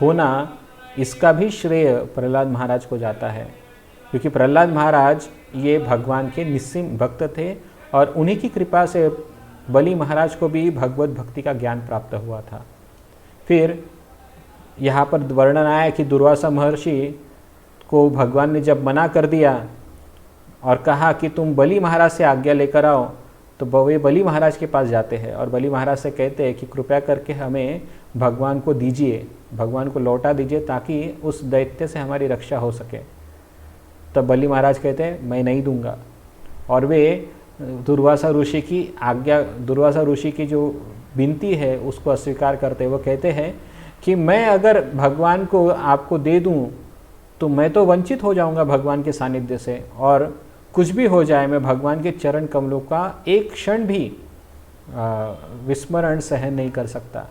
होना, इसका भी श्रेय प्रहलाद महाराज को जाता है, क्योंकि प्रहलाद महाराज ये भगवान के निस्सीम भक्त थे और उन्हीं की कृपा से बलि महाराज को भी भगवत भक्ति का ज्ञान प्राप्त हुआ था। फिर यहाँ पर वर्णन आया कि दुर्वासा महर्षि को भगवान ने जब मना कर दिया और कहा कि तुम बलि महाराज से आज्ञा लेकर आओ, तो वे बलि महाराज के पास जाते हैं और बलि महाराज से कहते हैं कि कृपया करके हमें भगवान को दीजिए, भगवान को लौटा दीजिए ताकि उस दैत्य से हमारी रक्षा हो सके। तब बलि महाराज कहते हैं मैं नहीं दूंगा, और वे दुर्वासा ऋषि की जो विनती है उसको अस्वीकार करते हैं। वो कहते हैं कि मैं अगर भगवान को आपको दे दूं तो मैं तो वंचित हो जाऊंगा भगवान के सानिध्य से, और कुछ भी हो जाए मैं भगवान के चरण कमलों का एक क्षण भी विस्मरण सहन नहीं कर सकता।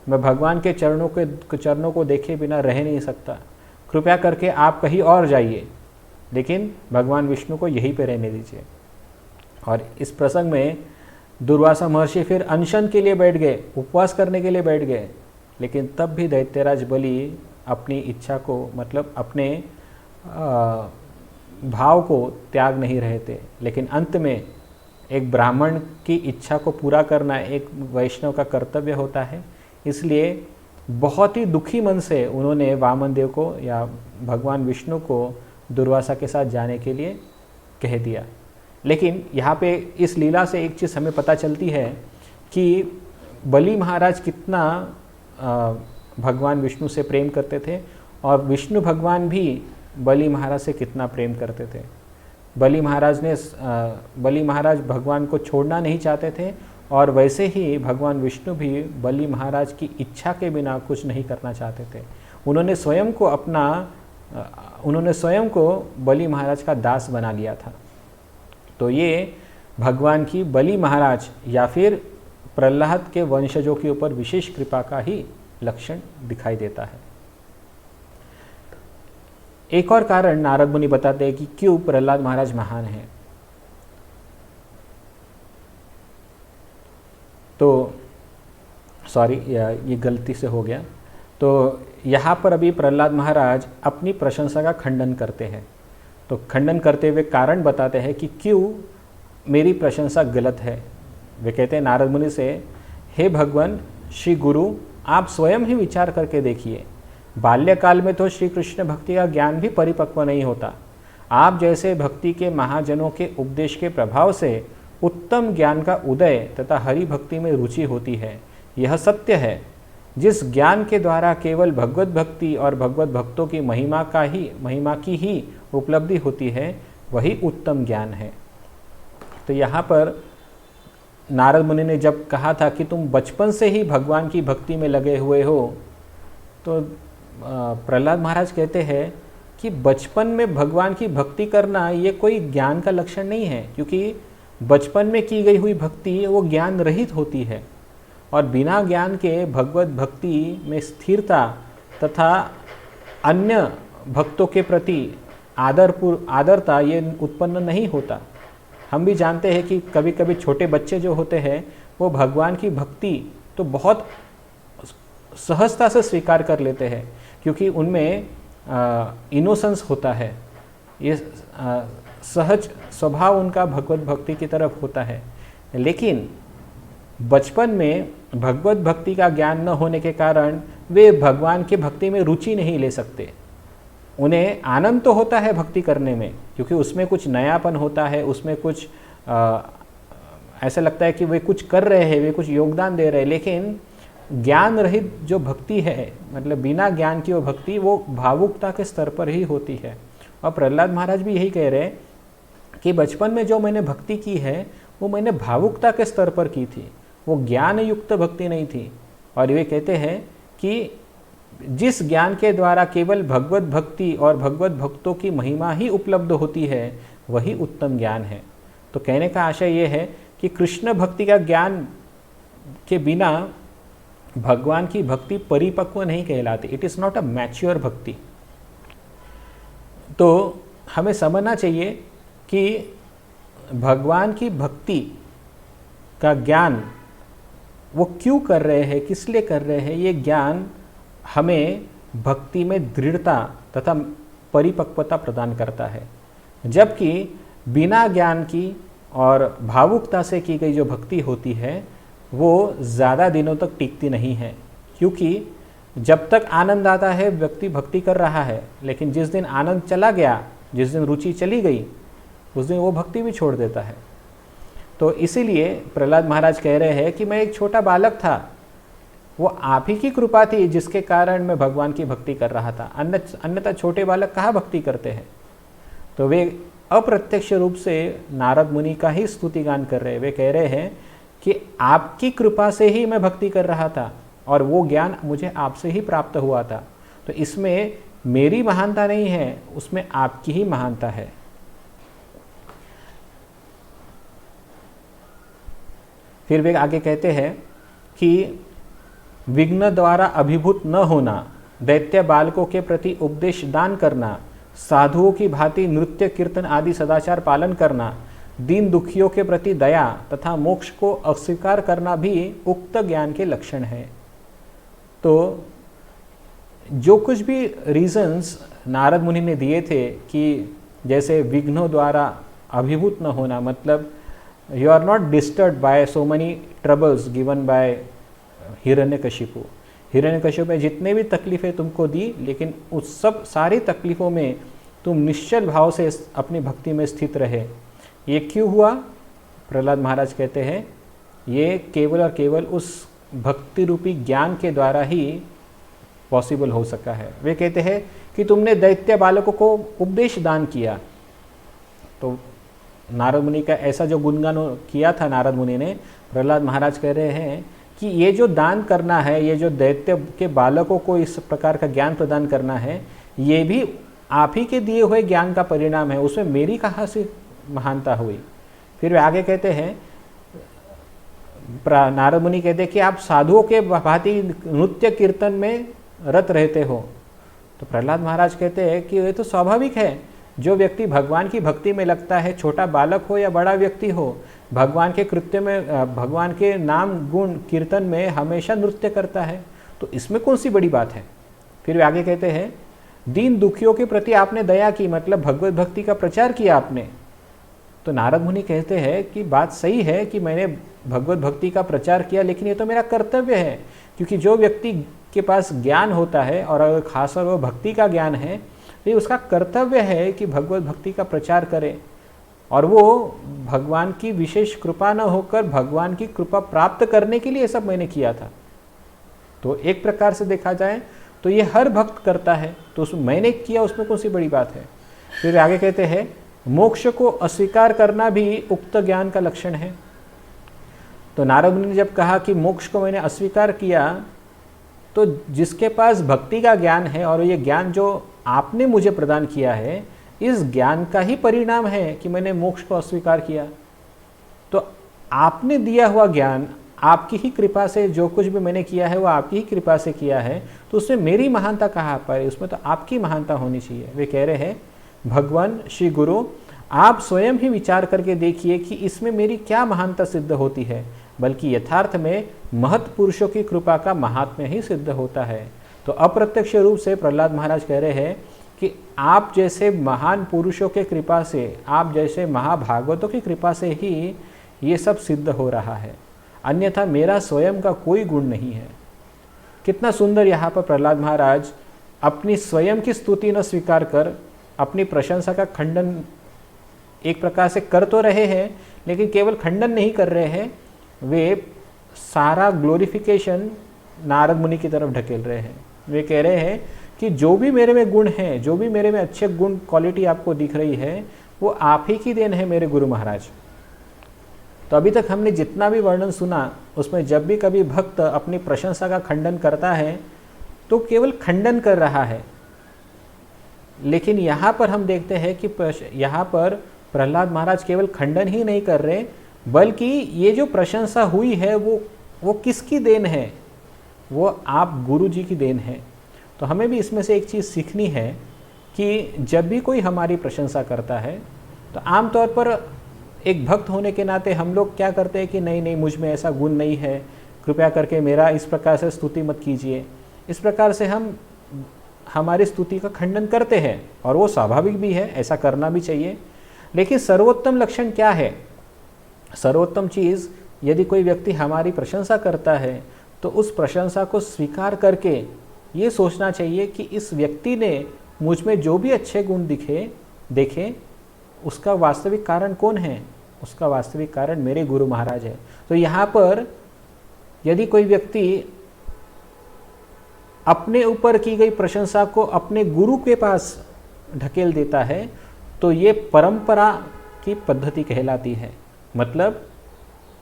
मैं भगवान के चरणों को देखे बिना रह नहीं सकता। कृपया करके आप कहीं और जाइए, लेकिन भगवान विष्णु को यहीं पे रहने दीजिए। और इस प्रसंग में दुर्वासा महर्षि फिर अनशन के लिए बैठ गए, उपवास करने के लिए बैठ गए, लेकिन तब भी दैत्यराज बलि अपनी इच्छा को, मतलब अपने भाव को त्याग नहीं रहे थे। लेकिन अंत में एक ब्राह्मण की इच्छा को पूरा करना एक वैष्णव का कर्तव्य होता है। इसलिए बहुत ही दुखी मन से उन्होंने वामन देव को या भगवान विष्णु को दुर्वासा के साथ जाने के लिए कह दिया। लेकिन यहाँ पे इस लीला से एक चीज़ हमें पता चलती है कि बलि महाराज कितना भगवान विष्णु से प्रेम करते थे, और विष्णु भगवान भी बलि महाराज से कितना प्रेम करते थे। बलि महाराज भगवान को छोड़ना नहीं चाहते थे, और वैसे ही भगवान विष्णु भी बलि महाराज की इच्छा के बिना कुछ नहीं करना चाहते थे। उन्होंने स्वयं को बलि महाराज का दास बना लिया था। तो ये भगवान की बलि महाराज या फिर प्रहलाद के वंशजों के ऊपर विशेष कृपा का ही लक्षण दिखाई देता है। एक और कारण नारद मुनि बताते हैं कि क्यों प्रहलाद महाराज महान हैं। तो सॉरी, ये गलती से हो गया। तो यहाँ पर अभी प्रहलाद महाराज अपनी प्रशंसा का खंडन करते हैं। तो खंडन करते हुए कारण बताते हैं कि क्यों मेरी प्रशंसा गलत है। वे कहते हैं नारद मुनि से, हे भगवान श्री गुरु, आप स्वयं ही विचार करके देखिए। बाल्यकाल में तो श्री कृष्ण भक्ति का ज्ञान भी परिपक्व नहीं होता। आप जैसे भक्ति के महाजनों के उपदेश के प्रभाव से उत्तम ज्ञान का उदय तथा हरि भक्ति में रुचि होती है। यह सत्य है। जिस ज्ञान के द्वारा केवल भगवत भक्ति और भगवत भक्तों की महिमा की ही उपलब्धि होती है, वही उत्तम ज्ञान है। तो यहाँ पर नारद मुनि ने जब कहा था कि तुम बचपन से ही भगवान की भक्ति में लगे हुए हो, तो प्रहलाद महाराज कहते हैं कि बचपन में भगवान की भक्ति करना ये कोई ज्ञान का लक्षण नहीं है, क्योंकि बचपन में की गई हुई भक्ति वो ज्ञान रहित होती है, और बिना ज्ञान के भगवत भक्ति में स्थिरता तथा अन्य भक्तों के प्रति आदरता ये उत्पन्न नहीं होता। हम भी जानते हैं कि कभी कभी छोटे बच्चे जो होते हैं वो भगवान की भक्ति तो बहुत सहजता से स्वीकार कर लेते हैं, क्योंकि उनमें इनोसेंस होता है, ये सहज स्वभाव उनका भगवत भक्ति की तरफ होता है। लेकिन बचपन में भगवत भक्ति का ज्ञान न होने के कारण वे भगवान की भक्ति में रुचि नहीं ले सकते। उन्हें आनंद तो होता है भक्ति करने में, क्योंकि उसमें कुछ नयापन होता है, उसमें कुछ ऐसा लगता है कि वे कुछ कर रहे हैं, वे कुछ योगदान दे रहे हैं। लेकिन ज्ञान रहित जो भक्ति है, मतलब बिना ज्ञान की वो भक्ति, वो भावुकता के स्तर पर ही होती है। और प्रहलाद महाराज भी यही कह रहे हैं कि बचपन में जो मैंने भक्ति की है वो मैंने भावुकता के स्तर पर की थी, वो ज्ञान युक्त भक्ति नहीं थी। और वे कहते हैं कि जिस ज्ञान के द्वारा केवल भगवत भक्ति और भगवत भक्तों की महिमा ही उपलब्ध होती है, वही उत्तम ज्ञान है। तो कहने का आशय ये है कि कृष्ण भक्ति का ज्ञान के बिना भगवान की भक्ति परिपक्व नहीं कहलाती। It is not a mature भक्ति। तो हमें समझना चाहिए कि भगवान की भक्ति का ज्ञान वो क्यों कर रहे हैं, किस लिए कर रहे हैं, ये ज्ञान हमें भक्ति में दृढ़ता तथा परिपक्वता प्रदान करता है। जबकि बिना ज्ञान की और भावुकता से की गई जो भक्ति होती है वो ज़्यादा दिनों तक टिकती नहीं है, क्योंकि जब तक आनंद आता है व्यक्ति भक्ति कर रहा है, लेकिन जिस दिन आनंद चला गया, जिस दिन रुचि चली गई, उस दिन वो भक्ति भी छोड़ देता है। तो इसीलिए प्रहलाद महाराज कह रहे हैं कि मैं एक छोटा बालक था, वो आप ही की कृपा थी जिसके कारण मैं भगवान की भक्ति कर रहा था, अन्यथा छोटे बालक कहाँ भक्ति करते हैं। तो वे अप्रत्यक्ष रूप से नारद मुनि का ही स्तुति गान कर रहे हैं। वे कह रहे हैं कि आपकी कृपा से ही मैं भक्ति कर रहा था, और वो ज्ञान मुझे आपसे ही प्राप्त हुआ था। तो इसमें मेरी महानता नहीं है, उसमें आपकी ही महानता है। फिर वे आगे कहते हैं कि विघ्न द्वारा अभिभूत न होना, दैत्य बालकों के प्रति उपदेश दान करना, साधुओं की भांति नृत्य कीर्तन आदि सदाचार पालन करना, दीन दुखियों के प्रति दया तथा मोक्ष को अस्वीकार करना भी उक्त ज्ञान के लक्षण है। तो जो कुछ भी रीजंस नारद मुनि ने दिए थे कि जैसे विघ्नों द्वारा अभिभूत न होना, मतलब you are not disturb by so many troubles given by Hiranyakashipu. Hiranyakashipu में जितने भी तकलीफें तुमको दी, लेकिन उस सब सारी तकलीफों में तुम निश्चल भाव से अपनी भक्ति में स्थित रहे। ये क्यों हुआ? प्रहलाद महाराज कहते हैं ये केवल और केवल उस भक्ति रूपी ज्ञान के द्वारा ही पॉसिबल हो सका है। वे कहते हैं कि तुमने दैत्य बालकों को उपदेश दान किया। तो नारद मुनि का ऐसा जो गुणगान किया था नारद मुनि ने, प्रहलाद महाराज कह रहे हैं कि ये जो दान करना है, ये जो दैत्य के बालकों को इस प्रकार का ज्ञान प्रदान करना है, ये भी आप ही के दिए हुए ज्ञान का परिणाम है, उसमें मेरी कहाँ से महानता हुई। फिर वे आगे कहते हैं, नारद मुनि कहते हैं कि आप साधुओं के भांति नृत्य कीर्तन में रत रहते हो। तो प्रहलाद महाराज कहते हैं कि ये तो स्वाभाविक है, जो व्यक्ति भगवान की भक्ति में लगता है, छोटा बालक हो या बड़ा व्यक्ति हो, भगवान के कृत्य में, भगवान के नाम गुण कीर्तन में हमेशा नृत्य करता है, तो इसमें कौन सी बड़ी बात है। फिर वे आगे कहते हैं, दीन दुखियों के प्रति आपने दया की, मतलब भगवत भक्ति का प्रचार किया आपने। तो नारद मुनि कहते हैं कि बात सही है कि मैंने भगवत भक्ति का प्रचार किया, लेकिन ये तो मेरा कर्तव्य है, क्योंकि जो व्यक्ति के पास ज्ञान होता है और अगर खासकर वो भक्ति का ज्ञान है, ये उसका कर्तव्य है कि भगवत भक्ति का प्रचार करे, और वो भगवान की विशेष कृपा न होकर भगवान की कृपा प्राप्त करने के लिए सब मैंने किया था। तो एक प्रकार से देखा जाए तो ये हर भक्त करता है, तो उसमें मैंने किया उसमें कौन सी बड़ी बात है। फिर आगे कहते हैं, मोक्ष को अस्वीकार करना भी उक्त ज्ञान का लक्षण है। तो नारद मुनि ने जब कहा कि मोक्ष को मैंने अस्वीकार किया, तो जिसके पास भक्ति का ज्ञान है और ये ज्ञान जो आपने मुझे प्रदान किया है, इस ज्ञान का ही परिणाम है कि मैंने मोक्ष को अस्वीकार किया। तो आपने दिया हुआ ज्ञान, आपकी ही कृपा से जो कुछ भी मैंने किया है वो आपकी ही कृपा से किया है, तो उसमें मेरी महानता कहाँ पर है, उसमें तो आपकी महानता होनी चाहिए। वे कह रहे हैं, भगवान श्री गुरु आप स्वयं ही विचार करके देखिए कि इसमें मेरी क्या महानता सिद्ध होती है, बल्कि यथार्थ में महत् पुरुषों की कृपा का महात्म्य ही सिद्ध होता है। तो अप्रत्यक्ष रूप से प्रहलाद महाराज कह रहे हैं कि आप जैसे महान पुरुषों के कृपा से, आप जैसे महाभागवतों की कृपा से ही ये सब सिद्ध हो रहा है, अन्यथा मेरा स्वयं का कोई गुण नहीं है। कितना सुंदर यहाँ पर प्रहलाद महाराज अपनी स्वयं की स्तुति न स्वीकार कर अपनी प्रशंसा का खंडन एक प्रकार से कर तो रहे हैं, लेकिन केवल खंडन नहीं कर रहे हैं, वे सारा ग्लोरिफिकेशन नारद मुनि की तरफ ढकेल रहे हैं। वे कह रहे हैं कि जो भी मेरे में गुण हैं, जो भी मेरे में अच्छे गुण क्वालिटी आपको दिख रही है, वो आप ही की देन है मेरे गुरु महाराज। तो अभी तक हमने जितना भी वर्णन सुना, उसमें जब भी कभी भक्त अपनी प्रशंसा का खंडन करता है तो केवल खंडन कर रहा है, लेकिन यहाँ पर हम देखते हैं कि यहाँ पर प्रहलाद महाराज केवल खंडन ही नहीं कर रहे, बल्कि ये जो प्रशंसा हुई है वो किसकी देन है, वो आप गुरु जी की देन है। तो हमें भी इसमें से एक चीज़ सीखनी है कि जब भी कोई हमारी प्रशंसा करता है तो आमतौर पर एक भक्त होने के नाते हम लोग क्या करते हैं कि नहीं मुझ में ऐसा गुण नहीं है, कृपया करके मेरा इस प्रकार से स्तुति मत कीजिए। इस प्रकार से हम हमारी स्तुति का खंडन करते हैं, और वो स्वाभाविक भी है, ऐसा करना भी चाहिए। लेकिन सर्वोत्तम लक्षण क्या है? सर्वोत्तम चीज़, यदि कोई व्यक्ति हमारी प्रशंसा करता है तो उस प्रशंसा को स्वीकार करके ये सोचना चाहिए कि इस व्यक्ति ने मुझ में जो भी अच्छे गुण देखे उसका वास्तविक कारण कौन है? उसका वास्तविक कारण मेरे गुरु महाराज है। तो यहाँ पर यदि कोई व्यक्ति अपने ऊपर की गई प्रशंसा को अपने गुरु के पास ढकेल देता है, तो ये परंपरा की पद्धति कहलाती है। मतलब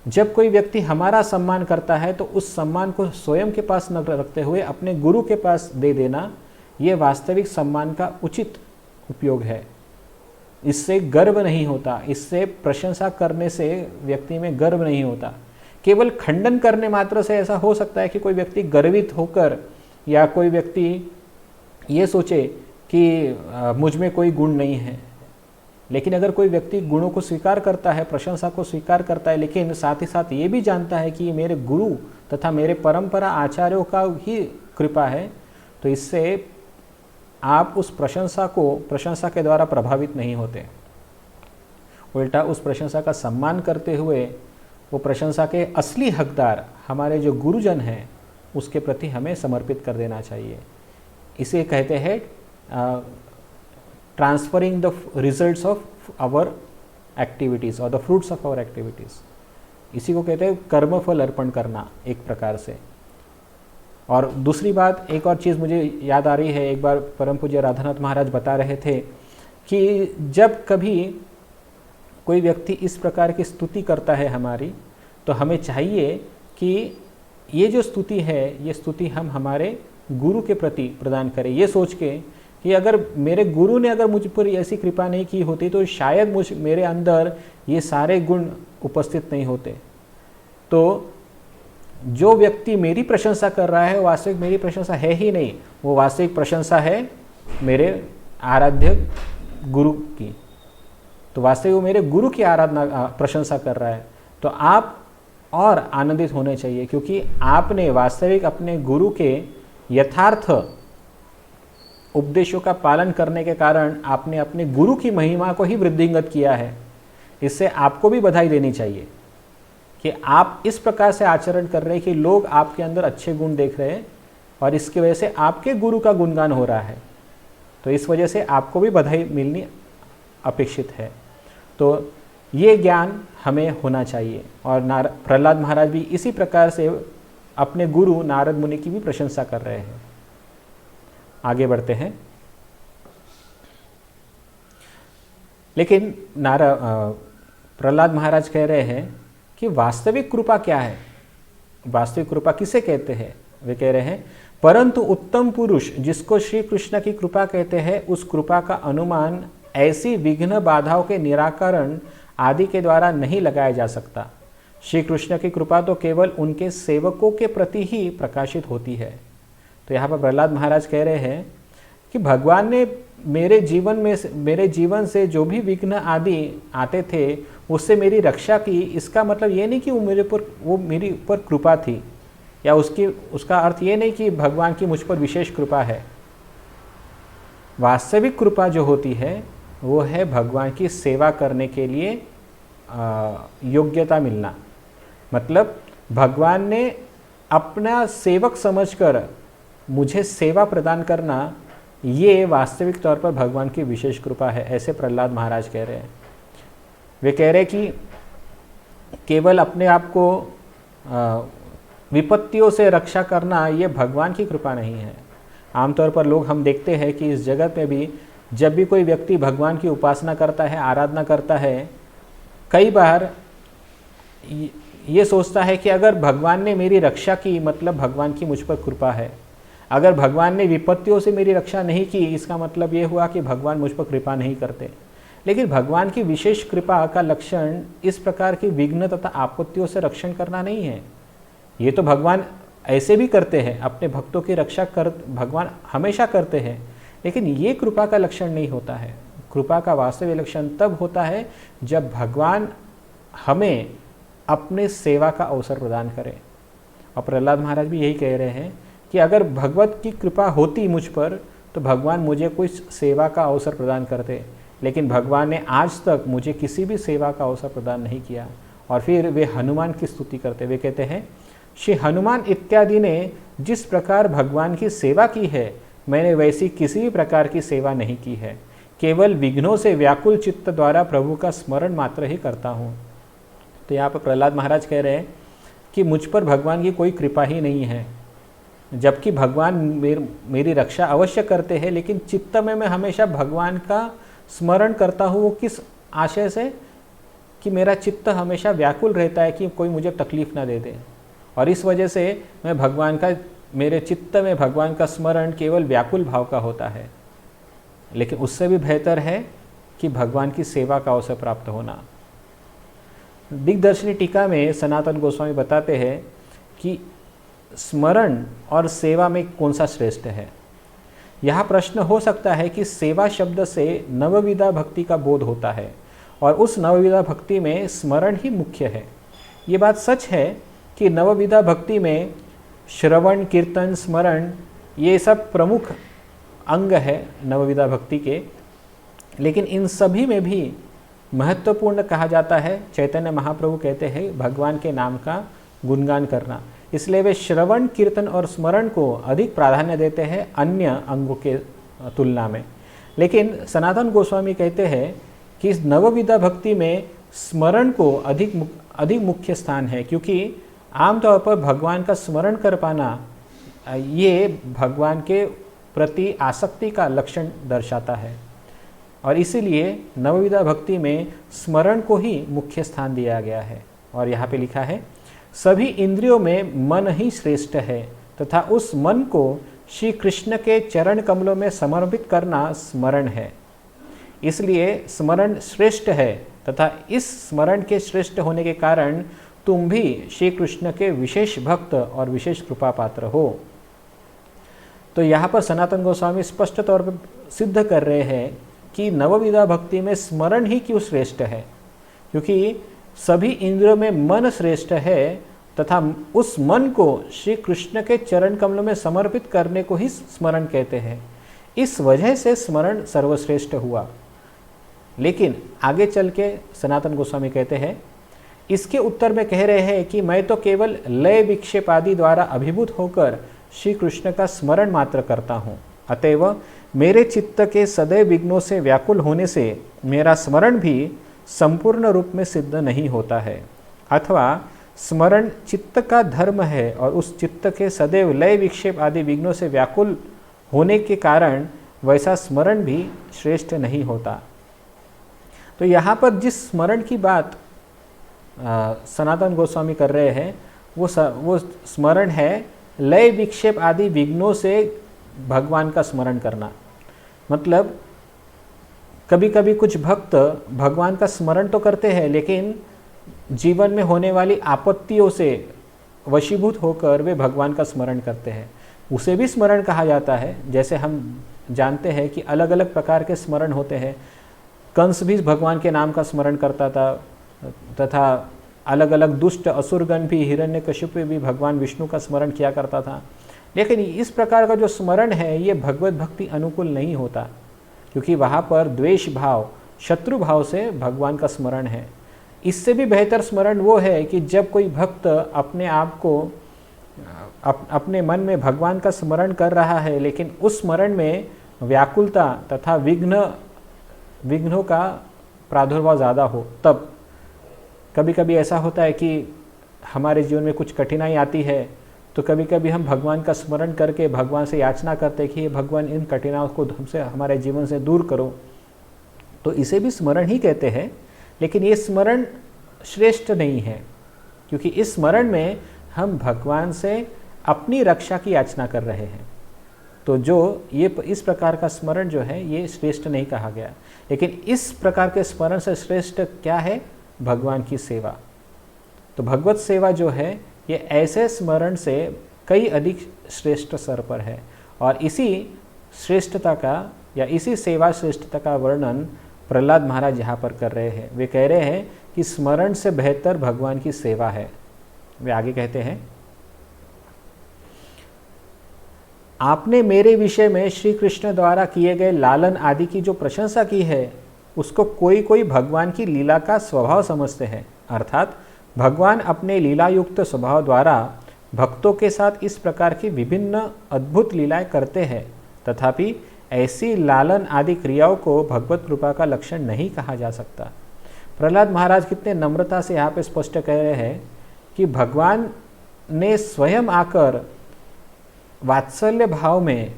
जब कोई व्यक्ति हमारा सम्मान करता है तो उस सम्मान को स्वयं के पास न रखते हुए अपने गुरु के पास दे देना, ये वास्तविक सम्मान का उचित उपयोग है। इससे गर्व नहीं होता, इससे प्रशंसा करने से व्यक्ति में गर्व नहीं होता। केवल खंडन करने मात्र से ऐसा हो सकता है कि कोई व्यक्ति गर्वित होकर या कोई व्यक्ति ये सोचे कि मुझ में कोई गुण नहीं है। लेकिन अगर कोई व्यक्ति गुणों को स्वीकार करता है, प्रशंसा को स्वीकार करता है, लेकिन साथ ही साथ ये भी जानता है कि ये मेरे गुरु तथा मेरे परंपरा आचार्यों का ही कृपा है, तो इससे आप उस प्रशंसा के द्वारा प्रभावित नहीं होते। उल्टा उस प्रशंसा का सम्मान करते हुए वो प्रशंसा के असली हकदार हमारे जो गुरुजन हैं उसके प्रति हमें समर्पित कर देना चाहिए। इसे कहते हैं transferring the results of our activities और the fruits of our activities. इसी को कहते हैं कर्मफल अर्पण करना एक प्रकार से। और दूसरी बात, एक और चीज़ मुझे याद आ रही है, एक बार परम पूज्य राधानाथ महाराज बता रहे थे कि जब कभी कोई व्यक्ति इस प्रकार की स्तुति करता है हमारी, तो हमें चाहिए कि ये जो स्तुति है, ये स्तुति हम हमारे गुरु के प्रति प्रदान करें, ये सोच के कि अगर मेरे गुरु ने अगर मुझ पर ऐसी कृपा नहीं की होती तो शायद मेरे अंदर ये सारे गुण उपस्थित नहीं होते। तो जो व्यक्ति मेरी प्रशंसा कर रहा है वो वास्तविक मेरी प्रशंसा है ही नहीं, वो वास्तविक प्रशंसा है मेरे आराध्य गुरु की। तो वास्तविक वो मेरे गुरु की आराधना प्रशंसा कर रहा है। तो आप और आनंदित होने चाहिए, क्योंकि आपने वास्तविक अपने गुरु के यथार्थ उपदेशों का पालन करने के कारण आपने अपने गुरु की महिमा को ही वृद्धिंगत किया है। इससे आपको भी बधाई देनी चाहिए कि आप इस प्रकार से आचरण कर रहे हैं कि लोग आपके अंदर अच्छे गुण देख रहे हैं और इसकी वजह से आपके गुरु का गुणगान हो रहा है। तो इस वजह से आपको भी बधाई मिलनी अपेक्षित है। तो ये ज्ञान हमें होना चाहिए। और प्रहलाद महाराज भी इसी प्रकार से अपने गुरु नारद मुनि की भी प्रशंसा कर रहे हैं। आगे बढ़ते हैं। लेकिन प्रहलाद महाराज कह रहे हैं कि वास्तविक कृपा क्या है, वास्तविक कृपा किसे कहते हैं। वे कह रहे हैं, परंतु उत्तम पुरुष जिसको श्री कृष्ण की कृपा कहते हैं, उस कृपा का अनुमान ऐसी विघ्न बाधाओं के निराकरण आदि के द्वारा नहीं लगाया जा सकता। श्री कृष्ण की कृपा तो केवल उनके सेवकों के प्रति ही प्रकाशित होती है। तो यहाँ पर प्रहलाद महाराज कह रहे हैं कि भगवान ने मेरे जीवन से जो भी विघ्न आदि आते थे उससे मेरी रक्षा की। इसका मतलब ये नहीं कि वो मेरी ऊपर कृपा थी, या उसका अर्थ ये नहीं कि भगवान की मुझ पर विशेष कृपा है। वास्तविक कृपा जो होती है वो है भगवान की सेवा करने के लिए योग्यता मिलना। मतलब भगवान ने अपना सेवक समझकर मुझे सेवा प्रदान करना, ये वास्तविक तौर पर भगवान की विशेष कृपा है। ऐसे प्रहलाद महाराज कह रहे हैं। वे कह रहे कि केवल अपने आप को विपत्तियों से रक्षा करना ये भगवान की कृपा नहीं है। आमतौर पर लोग हम देखते हैं कि इस जगत में भी जब भी कोई व्यक्ति भगवान की उपासना करता है, आराधना करता है, कई बार ये सोचता है कि अगर भगवान ने मेरी रक्षा की मतलब भगवान की मुझ पर कृपा है। अगर भगवान ने विपत्तियों से मेरी रक्षा नहीं की, इसका मतलब ये हुआ कि भगवान मुझ पर कृपा नहीं करते। लेकिन भगवान की विशेष कृपा का लक्षण इस प्रकार की विघ्न तथा आपत्तियों से रक्षण करना नहीं है। ये तो भगवान ऐसे भी करते हैं, अपने भक्तों की रक्षा भगवान हमेशा करते हैं, लेकिन ये कृपा का लक्षण नहीं होता है। कृपा का वास्तविक लक्षण तब होता है जब भगवान हमें अपने सेवा का अवसर प्रदान करें। और प्रहलाद महाराज भी यही कह रहे हैं कि अगर भगवत की कृपा होती मुझ पर तो भगवान मुझे कोई सेवा का अवसर प्रदान करते, लेकिन भगवान ने आज तक मुझे किसी भी सेवा का अवसर प्रदान नहीं किया। और फिर वे हनुमान की स्तुति करते, वे कहते हैं, श्री हनुमान इत्यादि ने जिस प्रकार भगवान की सेवा की है, मैंने वैसी किसी भी प्रकार की सेवा नहीं की है। केवल विघ्नों से व्याकुल चित्त द्वारा प्रभु का स्मरण मात्र ही करता हूँ। तो यहाँ पर प्रहलाद महाराज कह रहे हैं कि मुझ पर भगवान की कोई कृपा ही नहीं है, जबकि भगवान मेरी रक्षा अवश्य करते हैं, लेकिन चित्त में मैं हमेशा भगवान का स्मरण करता हूँ। वो किस आशय से कि मेरा चित्त हमेशा व्याकुल रहता है कि कोई मुझे तकलीफ़ ना दे दे, और इस वजह से मैं भगवान का, मेरे चित्त में भगवान का स्मरण केवल व्याकुल भाव का होता है। लेकिन उससे भी बेहतर है कि भगवान की सेवा का अवसर प्राप्त होना। दिग्दर्शनी टीका में सनातन गोस्वामी बताते हैं कि स्मरण और सेवा में कौन सा श्रेष्ठ है। यहाँ प्रश्न हो सकता है कि सेवा शब्द से नवविधा भक्ति का बोध होता है और उस नवविधा भक्ति में स्मरण ही मुख्य है। ये बात सच है कि नवविधा भक्ति में श्रवण, कीर्तन, स्मरण ये सब प्रमुख अंग है नवविधा भक्ति के, लेकिन इन सभी में भी महत्वपूर्ण कहा जाता है, चैतन्य महाप्रभु कहते हैं, भगवान के नाम का गुणगान करना। इसलिए वे श्रवण, कीर्तन और स्मरण को अधिक प्राधान्य देते हैं अन्य अंगों के तुलना में। लेकिन सनातन गोस्वामी कहते हैं कि इस नवविधा भक्ति में स्मरण को अधिक मुख्य स्थान है, क्योंकि आमतौर पर भगवान का स्मरण कर पाना ये भगवान के प्रति आसक्ति का लक्षण दर्शाता है, और इसीलिए नवविधा भक्ति में स्मरण को ही मुख्य स्थान दिया गया है। और यहाँ पे लिखा है, सभी इंद्रियों में मन ही श्रेष्ठ है तथा उस मन को श्री कृष्ण के चरण कमलों में समर्पित करना स्मरण है। इसलिए स्मरण श्रेष्ठ है तथा इस स्मरण के श्रेष्ठ होने के कारण तुम भी श्री कृष्ण के विशेष भक्त और विशेष कृपा पात्र हो। तो यहाँ पर सनातन गोस्वामी स्पष्ट तौर पर सिद्ध कर रहे हैं कि नवविधा भक्ति में स्मरण ही क्यों श्रेष्ठ है, क्योंकि सभी इंद्रियों में मन श्रेष्ठ है तथा उस मन को श्री कृष्ण के चरण कमलों में समर्पित करने को ही स्मरण कहते हैं। इस वजह से स्मरण सर्वश्रेष्ठ हुआ। लेकिन आगे चल के सनातन गोस्वामी कहते हैं, इसके उत्तर में कह रहे हैं कि मैं तो केवल लय विक्षेप आदि द्वारा अभिभूत होकर श्री कृष्ण का स्मरण मात्र करता हूँ, अतएव मेरे चित्त के सदैव विघ्नों से व्याकुल होने से मेरा स्मरण भी संपूर्ण रूप में सिद्ध नहीं होता है। अथवा स्मरण चित्त का धर्म है और उस चित्त के सदैव लय विक्षेप आदि विघ्नों से व्याकुल होने के कारण वैसा स्मरण भी श्रेष्ठ नहीं होता। तो यहाँ पर जिस स्मरण की बात सनातन गोस्वामी कर रहे हैं वो स्मरण है लय विक्षेप आदि विघ्नों से भगवान का स्मरण करना। मतलब कभी कभी कुछ भक्त भगवान का स्मरण तो करते हैं, लेकिन जीवन में होने वाली आपत्तियों से वशीभूत होकर वे भगवान का स्मरण करते हैं। उसे भी स्मरण कहा जाता है। जैसे हम जानते हैं कि अलग अलग प्रकार के स्मरण होते हैं। कंस भी भगवान के नाम का स्मरण करता था, तथा अलग अलग दुष्ट असुरगण भी, हिरण्यकशिप भी भगवान विष्णु का स्मरण किया करता था। लेकिन इस प्रकार का जो स्मरण है ये भगवत भक्ति अनुकूल नहीं होता, क्योंकि वहाँ पर द्वेष भाव, शत्रु भाव से भगवान का स्मरण है। इससे भी बेहतर स्मरण वो है कि जब कोई भक्त अपने आप को अपने मन में भगवान का स्मरण कर रहा है, लेकिन उस स्मरण में व्याकुलता तथा विघ्नों का प्रादुर्भाव ज़्यादा हो। तब कभी कभी ऐसा होता है कि हमारे जीवन में कुछ कठिनाई आती है, तो कभी कभी हम भगवान का स्मरण करके भगवान से याचना करते हैं कि भगवान इन कठिनाइयों को हमसे, हमारे जीवन से दूर करो। तो इसे भी स्मरण ही कहते हैं, लेकिन ये स्मरण श्रेष्ठ नहीं है, क्योंकि इस स्मरण में हम भगवान से अपनी रक्षा की याचना कर रहे हैं। तो जो ये इस प्रकार का स्मरण जो है ये श्रेष्ठ नहीं कहा गया। लेकिन इस प्रकार के स्मरण से श्रेष्ठ क्या है? भगवान की सेवा। तो भगवत सेवा जो है ये ऐसे स्मरण से कई अधिक श्रेष्ठ स्तर पर है, और इसी श्रेष्ठता का या इसी सेवा श्रेष्ठता का वर्णन प्रहलाद महाराज यहाँ पर कर रहे हैं। वे कह रहे हैं कि स्मरण से बेहतर भगवान की सेवा है। वे आगे कहते हैं, आपने मेरे विषय में श्री कृष्ण द्वारा किए गए लालन आदि की जो प्रशंसा की है, उसको कोई कोई भगवान की लीला का स्वभाव समझते हैं। अर्थात भगवान अपने लीलायुक्त स्वभाव द्वारा भक्तों के साथ इस प्रकार की विभिन्न अद्भुत लीलाएं करते हैं, तथापि ऐसी लालन आदि क्रियाओं को भगवत कृपा का लक्षण नहीं कहा जा सकता। प्रहलाद महाराज कितने नम्रता से यहाँ पे स्पष्ट कह रहे हैं कि भगवान ने स्वयं आकर वात्सल्य भाव में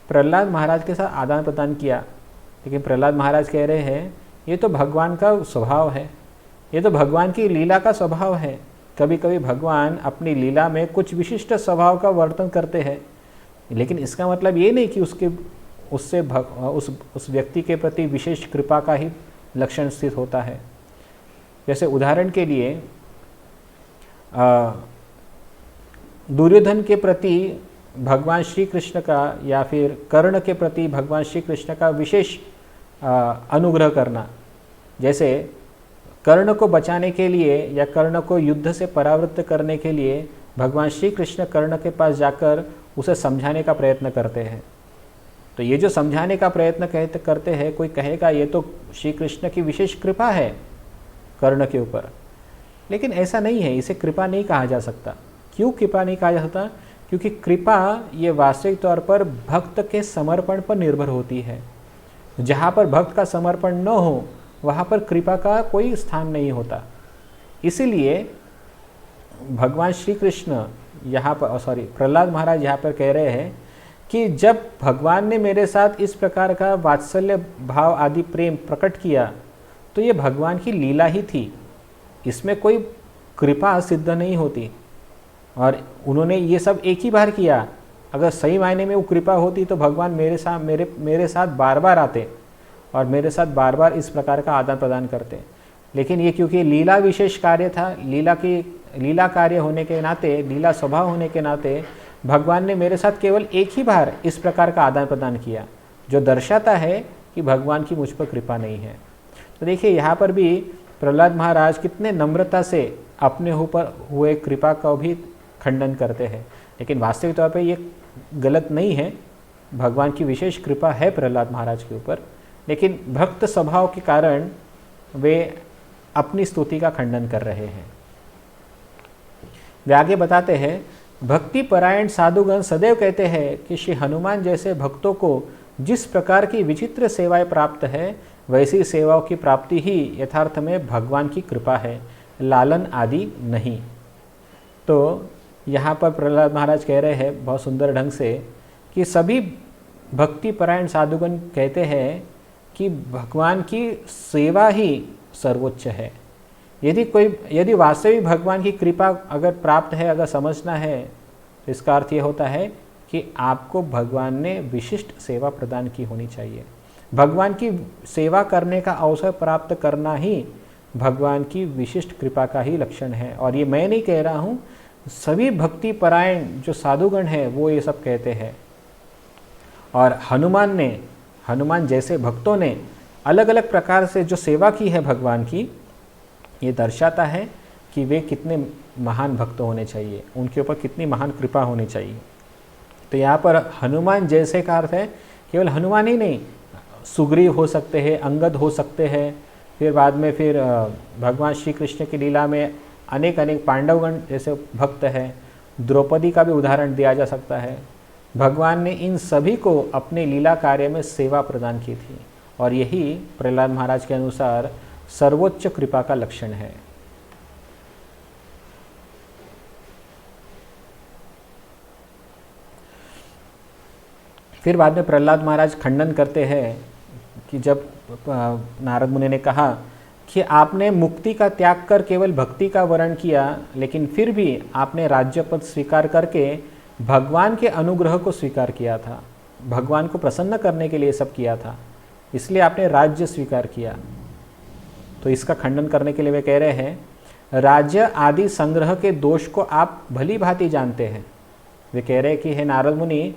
प्रहलाद महाराज के साथ आदान प्रदान किया, लेकिन प्रहलाद महाराज कह रहे हैं ये तो भगवान का स्वभाव है, ये तो भगवान की लीला का स्वभाव है। कभी कभी भगवान अपनी लीला में कुछ विशिष्ट स्वभाव का वर्णन करते हैं, लेकिन इसका मतलब ये नहीं कि उससे उस व्यक्ति के प्रति विशेष कृपा का ही लक्षण स्थित होता है। जैसे उदाहरण के लिए दुर्योधन के प्रति भगवान श्री कृष्ण का या फिर कर्ण के प्रति भगवान श्री कृष्ण का विशेष अनुग्रह करना। जैसे कर्ण को बचाने के लिए या कर्ण को युद्ध से परावृत्त करने के लिए भगवान श्री कृष्ण कर्ण के पास जाकर उसे समझाने का प्रयत्न करते हैं। तो ये जो समझाने का प्रयत्न करते हैं, कोई कहेगा ये तो श्री कृष्ण की विशेष कृपा है कर्ण के ऊपर, लेकिन ऐसा नहीं है, इसे कृपा नहीं कहा जा सकता। क्यों कृपा नहीं कहा जा सकता? क्योंकि कृपा ये वास्तविक तौर पर भक्त के समर्पण पर निर्भर होती है। जहाँ पर भक्त का समर्पण न हो वहाँ पर कृपा का कोई स्थान नहीं होता। इसीलिए भगवान श्री कृष्ण यहाँ पर प्रहलाद महाराज यहाँ पर कह रहे हैं कि जब भगवान ने मेरे साथ इस प्रकार का वात्सल्य भाव आदि प्रेम प्रकट किया तो ये भगवान की लीला ही थी, इसमें कोई कृपा सिद्ध नहीं होती। और उन्होंने ये सब एक ही बार किया। अगर सही मायने में वो कृपा होती तो भगवान मेरे साथ बार बार आते और मेरे साथ बार बार इस प्रकार का आदान प्रदान करते। लेकिन ये क्योंकि लीला विशेष कार्य था, लीला कार्य होने के नाते, लीला स्वभाव होने के नाते भगवान ने मेरे साथ केवल एक ही बार इस प्रकार का आदान प्रदान किया, जो दर्शाता है कि भगवान की मुझ पर कृपा नहीं है। तो देखिए यहाँ पर भी प्रहलाद महाराज कितने नम्रता से अपने ऊपर हुए कृपा का भी खंडन करते हैं, लेकिन वास्तविक तौर पर ये गलत नहीं है। भगवान की विशेष कृपा है प्रहलाद महाराज के ऊपर, लेकिन भक्त स्वभाव के कारण वे अपनी स्तुति का खंडन कर रहे हैं। वे आगे बताते हैं, भक्ति परायण साधुगण सदैव कहते हैं कि श्री हनुमान जैसे भक्तों को जिस प्रकार की विचित्र सेवाएं प्राप्त है, वैसी सेवाओं की प्राप्ति ही यथार्थ में भगवान की कृपा है, लालन आदि नहीं। तो यहाँ पर प्रहलाद महाराज कह रहे हैं बहुत सुंदर ढंग से कि सभी भक्ति परायण साधुगण कहते हैं कि भगवान की सेवा ही सर्वोच्च है। यदि वास्तविक भगवान की कृपा अगर प्राप्त है, अगर समझना है, तो इसका अर्थ ये होता है कि आपको भगवान ने विशिष्ट सेवा प्रदान की होनी चाहिए। भगवान की सेवा करने का अवसर प्राप्त करना ही भगवान की विशिष्ट कृपा का ही लक्षण है। और ये मैं नहीं कह रहा हूँ, सभी भक्ति परायण जो साधुगण हैं वो ये सब कहते हैं। और हनुमान जैसे भक्तों ने अलग अलग प्रकार से जो सेवा की है भगवान की, ये दर्शाता है कि वे कितने महान भक्त होने चाहिए, उनके ऊपर कितनी महान कृपा होनी चाहिए। तो यहाँ पर हनुमान जैसे का अर्थ है केवल हनुमान ही नहीं, सुग्रीव हो सकते हैं, अंगद हो सकते हैं, फिर बाद में फिर भगवान श्री कृष्ण की लीला में अनेक पांडवगण जैसे भक्त हैं, द्रौपदी का भी उदाहरण दिया जा सकता है। भगवान ने इन सभी को अपने लीला कार्य में सेवा प्रदान की थी, और यही प्रहलाद महाराज के अनुसार सर्वोच्च कृपा का लक्षण है। फिर बाद में प्रहलाद महाराज खंडन करते हैं कि जब नारद मुनि ने कहा कि आपने मुक्ति का त्याग कर केवल भक्ति का वर्ण किया, लेकिन फिर भी आपने राज्य पद स्वीकार करके भगवान के अनुग्रह को स्वीकार किया था, भगवान को प्रसन्न करने के लिए सब किया था, इसलिए आपने राज्य स्वीकार किया। तो इसका खंडन करने के लिए वे कह रहे हैं, राज्य आदि संग्रह के दोष को आप भली भांति जानते हैं। वे कह रहे हैं कि हे नारद मुनि,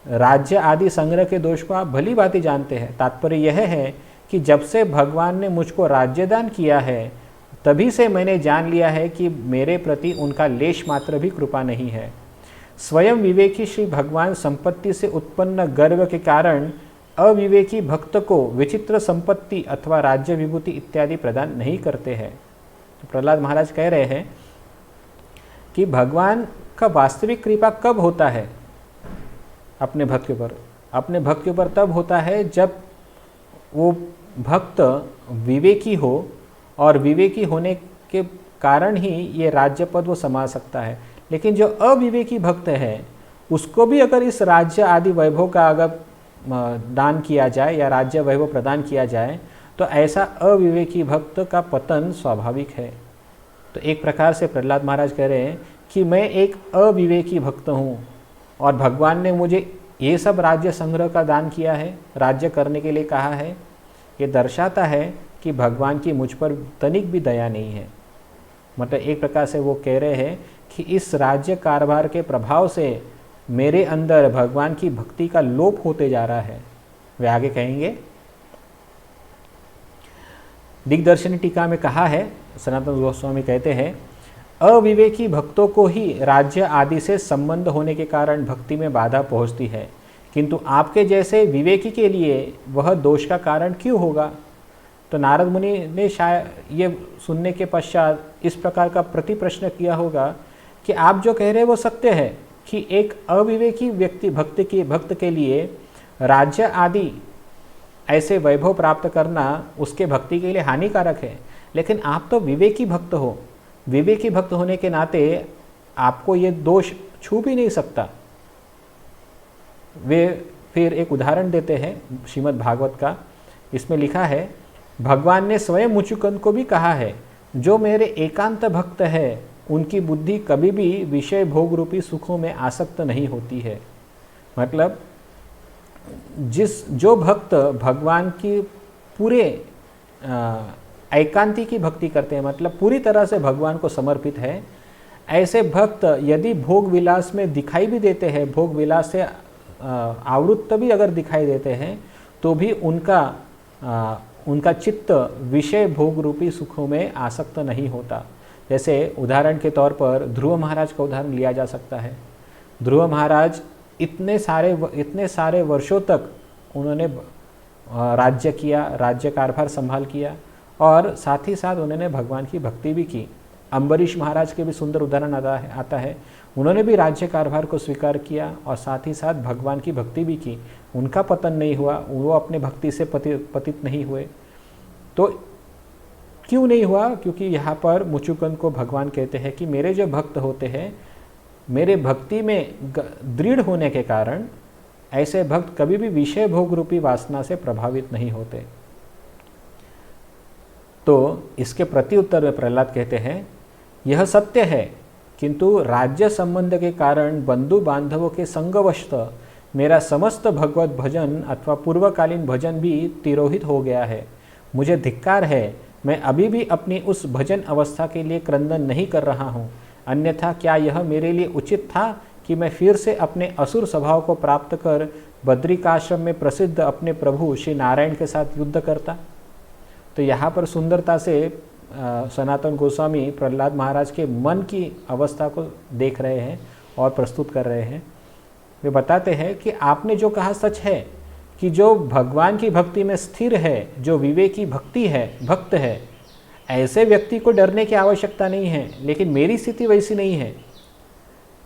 राज्य आदि संग्रह के दोष को आप भली भांति जानते हैं। तात्पर्य यह है कि जब से भगवान ने मुझको राज्य दान किया है, तभी से मैंने जान लिया है कि मेरे प्रति उनका लेश मात्र भी कृपा नहीं है। स्वयं विवेकी श्री भगवान संपत्ति से उत्पन्न गर्व के कारण अविवेकी भक्त को विचित्र संपत्ति अथवा राज्य विभूति इत्यादि प्रदान नहीं करते हैं। तो प्रहलाद महाराज कह रहे हैं कि भगवान का वास्तविक कृपा कब होता है अपने भक्त के ऊपर? अपने भक्त के ऊपर तब होता है जब वो भक्त विवेकी हो, और विवेकी होने के कारण ही ये राज्य पद वो संभाल सकता है। लेकिन जो अविवेकी भक्त है, उसको भी अगर इस राज्य आदि वैभव का अगर दान किया जाए या राज्य वैभव प्रदान किया जाए, तो ऐसा अविवेकी भक्त का पतन स्वाभाविक है। तो एक प्रकार से प्रहलाद महाराज कह रहे हैं कि मैं एक अविवेकी भक्त हूँ और भगवान ने मुझे ये सब राज्य संग्रह का दान किया है, राज्य करने के लिए कहा है। ये दर्शाता है कि भगवान की मुझ पर तनिक भी दया नहीं है। मतलब एक प्रकार से वो कह रहे हैं कि इस राज्य कारोबार के प्रभाव से मेरे अंदर भगवान की भक्ति का लोप होते जा रहा है। वे आगे कहेंगे, दिग्दर्शनी टीका में कहा है, सनातन गोस्वामी कहते हैं, अविवेकी भक्तों को ही राज्य आदि से संबंध होने के कारण भक्ति में बाधा पहुंचती है, किंतु आपके जैसे विवेकी के लिए वह दोष का कारण क्यों होगा। तो नारद मुनि ने शायद ये सुनने के पश्चात इस प्रकार का प्रति प्रश्न किया होगा कि आप जो कह रहे हैं वो सत्य है कि एक अविवेकी व्यक्ति भक्त के लिए राज्य आदि ऐसे वैभव प्राप्त करना उसके भक्ति के लिए हानिकारक है, लेकिन आप तो विवेकी भक्त हो। विवेकी भक्त होने के नाते आपको ये दोष छू भी नहीं सकता। वे फिर एक उदाहरण देते हैं श्रीमद् भागवत का। इसमें लिखा है, भगवान ने स्वयं मुचुकुंद को भी कहा है, जो मेरे एकांत भक्त है उनकी बुद्धि कभी भी विषय भोग रूपी सुखों में आसक्त नहीं होती है। मतलब जो भक्त भगवान की पूरे एकांती की भक्ति करते हैं, मतलब पूरी तरह से भगवान को समर्पित है, ऐसे भक्त यदि भोग विलास में दिखाई भी देते हैं, भोग विलास से आवृत्त भी अगर दिखाई देते हैं, तो भी उनका चित्त विषय भोग रूपी सुखों में आसक्त नहीं होता। जैसे उदाहरण के तौर पर ध्रुव महाराज का उदाहरण लिया जा सकता है। ध्रुव महाराज इतने सारे वर्षों तक उन्होंने राज्य किया, राज्य कारभार संभाल किया और साथ ही साथ उन्होंने भगवान की भक्ति भी की। अम्बरीश महाराज के भी सुंदर उदाहरण आता है। उन्होंने भी राज्य कारभार को स्वीकार किया और साथ ही साथ भगवान की भक्ति भी की। उनका पतन नहीं हुआ, वो अपने भक्ति से पतित नहीं हुए। तो क्यों नहीं हुआ? क्योंकि यहाँ पर मुचुकुंद को भगवान कहते हैं कि मेरे जो भक्त होते हैं, मेरे भक्ति में दृढ़ होने के कारण ऐसे भक्त कभी भी विषय भोग रूपी वासना से प्रभावित नहीं होते। तो इसके प्रति उत्तर में प्रहलाद कहते हैं, यह सत्य है, किंतु राज्य संबंध के कारण बंधु बांधवों के संगवशतः मेरा समस्त भगवत भजन अथवा पूर्वकालीन भजन भी तिरोहित हो गया है। मुझे धिक्कार है, मैं अभी भी अपनी उस भजन अवस्था के लिए क्रंदन नहीं कर रहा हूँ। अन्यथा क्या यह मेरे लिए उचित था कि मैं फिर से अपने असुर स्वभाव को प्राप्त कर बद्रिकाश्रम में प्रसिद्ध अपने प्रभु श्री नारायण के साथ युद्ध करता। तो यहाँ पर सुंदरता से सनातन गोस्वामी प्रहलाद महाराज के मन की अवस्था को देख रहे हैं और प्रस्तुत कर रहे हैं। वे बताते हैं कि आपने जो कहा सच है कि जो भगवान की भक्ति में स्थिर है, जो विवेकी भक्त है, ऐसे व्यक्ति को डरने की आवश्यकता नहीं है। लेकिन मेरी स्थिति वैसी नहीं है।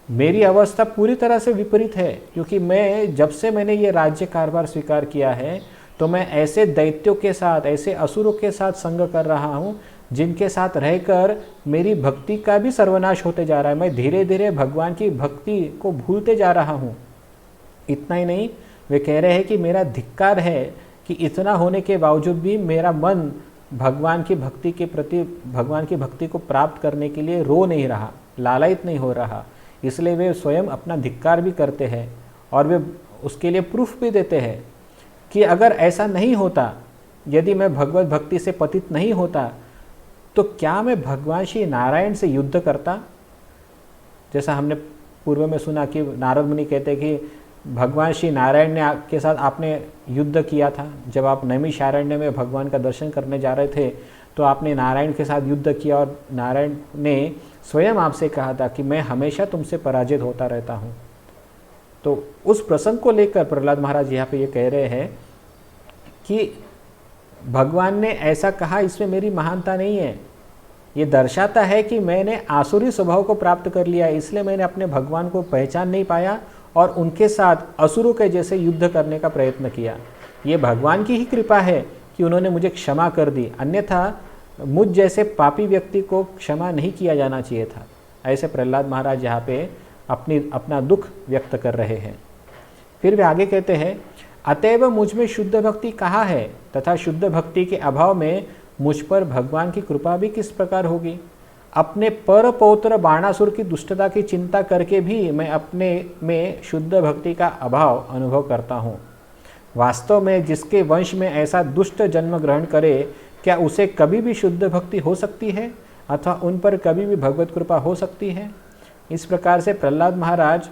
मेरी अवस्था पूरी तरह से विपरीत है, क्योंकि जब से मैंने ये राज्य कारभार स्वीकार किया है तो मैं ऐसे दैत्यों के साथ, ऐसे असुरों के साथ संग कर रहा हूँ जिनके साथ रहकर मेरी भक्ति का भी सर्वनाश होते जा रहा है। मैं धीरे धीरे भगवान की भक्ति को भूलते जा रहा हूँ। इतना ही नहीं, वे कह रहे हैं कि मेरा धिक्कार है कि इतना होने के बावजूद भी मेरा मन भगवान की भक्ति के प्रति, भगवान की भक्ति को प्राप्त करने के लिए रो नहीं रहा, लालायित नहीं हो रहा। इसलिए वे स्वयं अपना धिक्कार भी करते हैं और वे उसके लिए प्रूफ भी देते हैं कि अगर ऐसा नहीं होता, यदि मैं भगवत भक्ति से पतित नहीं होता, तो क्या मैं भगवान श्री नारायण से युद्ध करता। जैसा हमने पूर्व में सुना कि नारद मुनि कहते हैं कि भगवान श्री नारायण ने के साथ आपने युद्ध किया था। जब आप नैमिषारण्य में भगवान का दर्शन करने जा रहे थे तो आपने नारायण के साथ युद्ध किया और नारायण ने स्वयं आपसे कहा था कि मैं हमेशा तुमसे पराजित होता रहता हूँ। तो उस प्रसंग को लेकर प्रहलाद महाराज यहाँ पे ये कह रहे हैं कि भगवान ने ऐसा कहा, इसमें मेरी महानता नहीं है। ये दर्शाता है कि मैंने आसुरी स्वभाव को प्राप्त कर लिया, इसलिए मैंने अपने भगवान को पहचान नहीं पाया और उनके साथ असुरों के जैसे युद्ध करने का प्रयत्न किया। ये भगवान की ही कृपा है कि उन्होंने मुझे क्षमा कर दी, अन्यथा मुझ जैसे पापी व्यक्ति को क्षमा नहीं किया जाना चाहिए था। ऐसे प्रहलाद महाराज यहाँ पे अपना दुख व्यक्त कर रहे हैं। फिर वे आगे कहते हैं, अतएव मुझ में शुद्ध भक्ति कहाँ है तथा शुद्ध भक्ति के अभाव में मुझ पर भगवान की कृपा भी किस प्रकार होगी। अपने पर पौत्र बाणासुर की दुष्टता की चिंता करके भी मैं अपने में शुद्ध भक्ति का अभाव अनुभव करता हूँ। वास्तव में जिसके वंश में ऐसा दुष्ट जन्म ग्रहण करे, क्या उसे कभी भी शुद्ध भक्ति हो सकती है अथवा उन पर कभी भी भगवत कृपा हो सकती है। इस प्रकार से प्रहलाद महाराज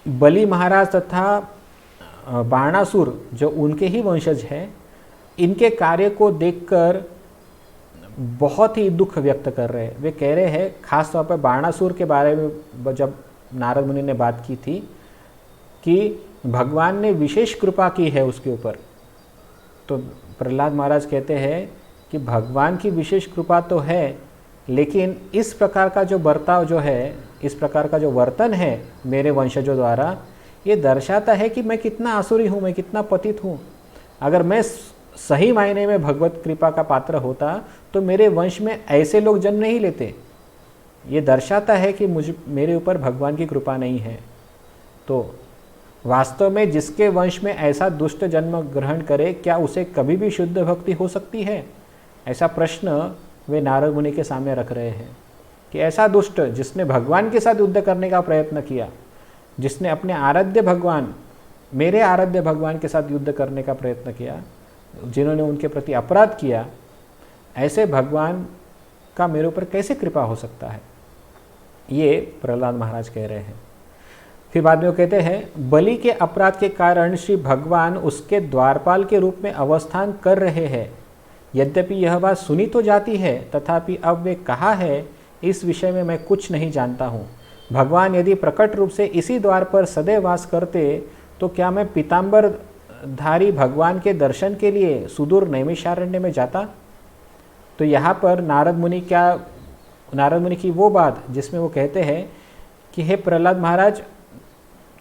बलि महाराज तथा बाणासुर जो उनके ही वंशज हैं, इनके कार्य को देखकर बहुत ही दुख व्यक्त कर रहे हैं। वे कह रहे हैं, खास तौर पर बाणासुर के बारे में जब नारद मुनि ने बात की थी कि भगवान ने विशेष कृपा की है उसके ऊपर, तो प्रहलाद महाराज कहते हैं कि भगवान की विशेष कृपा तो है, लेकिन इस प्रकार का जो बर्ताव जो है, इस प्रकार का जो वर्तन है मेरे वंशजों द्वारा, ये दर्शाता है कि मैं कितना आसुरी हूँ, मैं कितना पतित हूँ। अगर मैं सही मायने में भगवत कृपा का पात्र होता तो मेरे वंश में ऐसे लोग जन्म नहीं लेते। ये दर्शाता है कि मेरे ऊपर भगवान की कृपा नहीं है। तो वास्तव में जिसके वंश में ऐसा दुष्ट जन्म ग्रहण करे, क्या उसे कभी भी शुद्ध भक्ति हो सकती है? ऐसा प्रश्न वे नारद मुनि के सामने रख रहे हैं कि ऐसा दुष्ट जिसने भगवान के साथ युद्ध करने का प्रयत्न किया, जिसने अपने आराध्य भगवान, मेरे आराध्य भगवान के साथ युद्ध करने का प्रयत्न किया, जिन्होंने उनके प्रति अपराध किया, ऐसे भगवान का मेरे ऊपर कैसे कृपा हो सकता है? ये प्रहलाद महाराज कह रहे हैं। फिर बाद में वो कहते हैं, बलि के अपराध के कारण श्री भगवान उसके द्वारपाल के रूप में अवस्थान कर रहे हैं। यद्यपि यह बात सुनी तो जाती है, तथापि अब वे कहाँ है इस विषय में मैं कुछ नहीं जानता हूँ। भगवान यदि प्रकट रूप से इसी द्वार पर सदैव वास करते तो क्या मैं पीताम्बर धारी भगवान के दर्शन के लिए सुदूर नैमिषारण्य में जाता? तो यहाँ पर नारद मुनि की वो बात जिसमें वो कहते हैं कि हे प्रहलाद महाराज,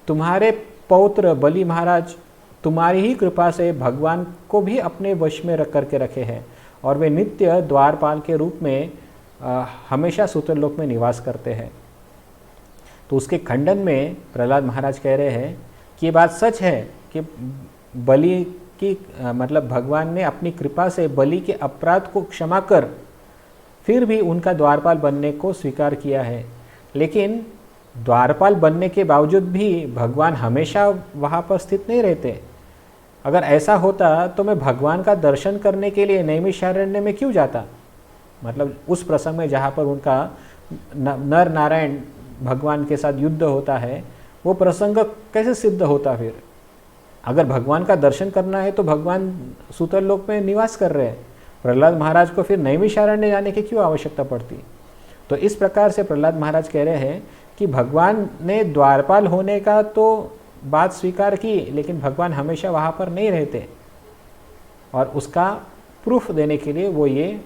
तुम्हारे पौत्र बलि महाराज तुम्हारी ही कृपा से भगवान को भी अपने वश में रख करके रखे हैं और वे नित्य द्वारपाल के रूप में हमेशा सूत्रलोक में निवास करते हैं। तो उसके खंडन में प्रहलाद महाराज कह रहे हैं कि ये बात सच है कि बलि की मतलब भगवान ने अपनी कृपा से बलि के अपराध को क्षमा कर फिर भी उनका द्वारपाल बनने को स्वीकार किया है, लेकिन द्वारपाल बनने के बावजूद भी भगवान हमेशा वहाँ पर स्थित नहीं रहते। अगर ऐसा होता तो मैं भगवान का दर्शन करने के लिए नैमिषारण्य में क्यों जाता? मतलब उस प्रसंग में जहाँ पर उनका नर नारायण भगवान के साथ युद्ध होता है, वो प्रसंग कैसे सिद्ध होता? फिर अगर भगवान का दर्शन करना है तो भगवान सूतरलोक में निवास कर रहे हैं, प्रहलाद महाराज को फिर नैमिषारण्य जाने की क्यों आवश्यकता पड़ती? तो इस प्रकार से प्रहलाद महाराज कह रहे हैं कि भगवान ने द्वारपाल होने का तो बात स्वीकार की, लेकिन भगवान हमेशा वहाँ पर नहीं रहते, और उसका प्रूफ देने के लिए वो ये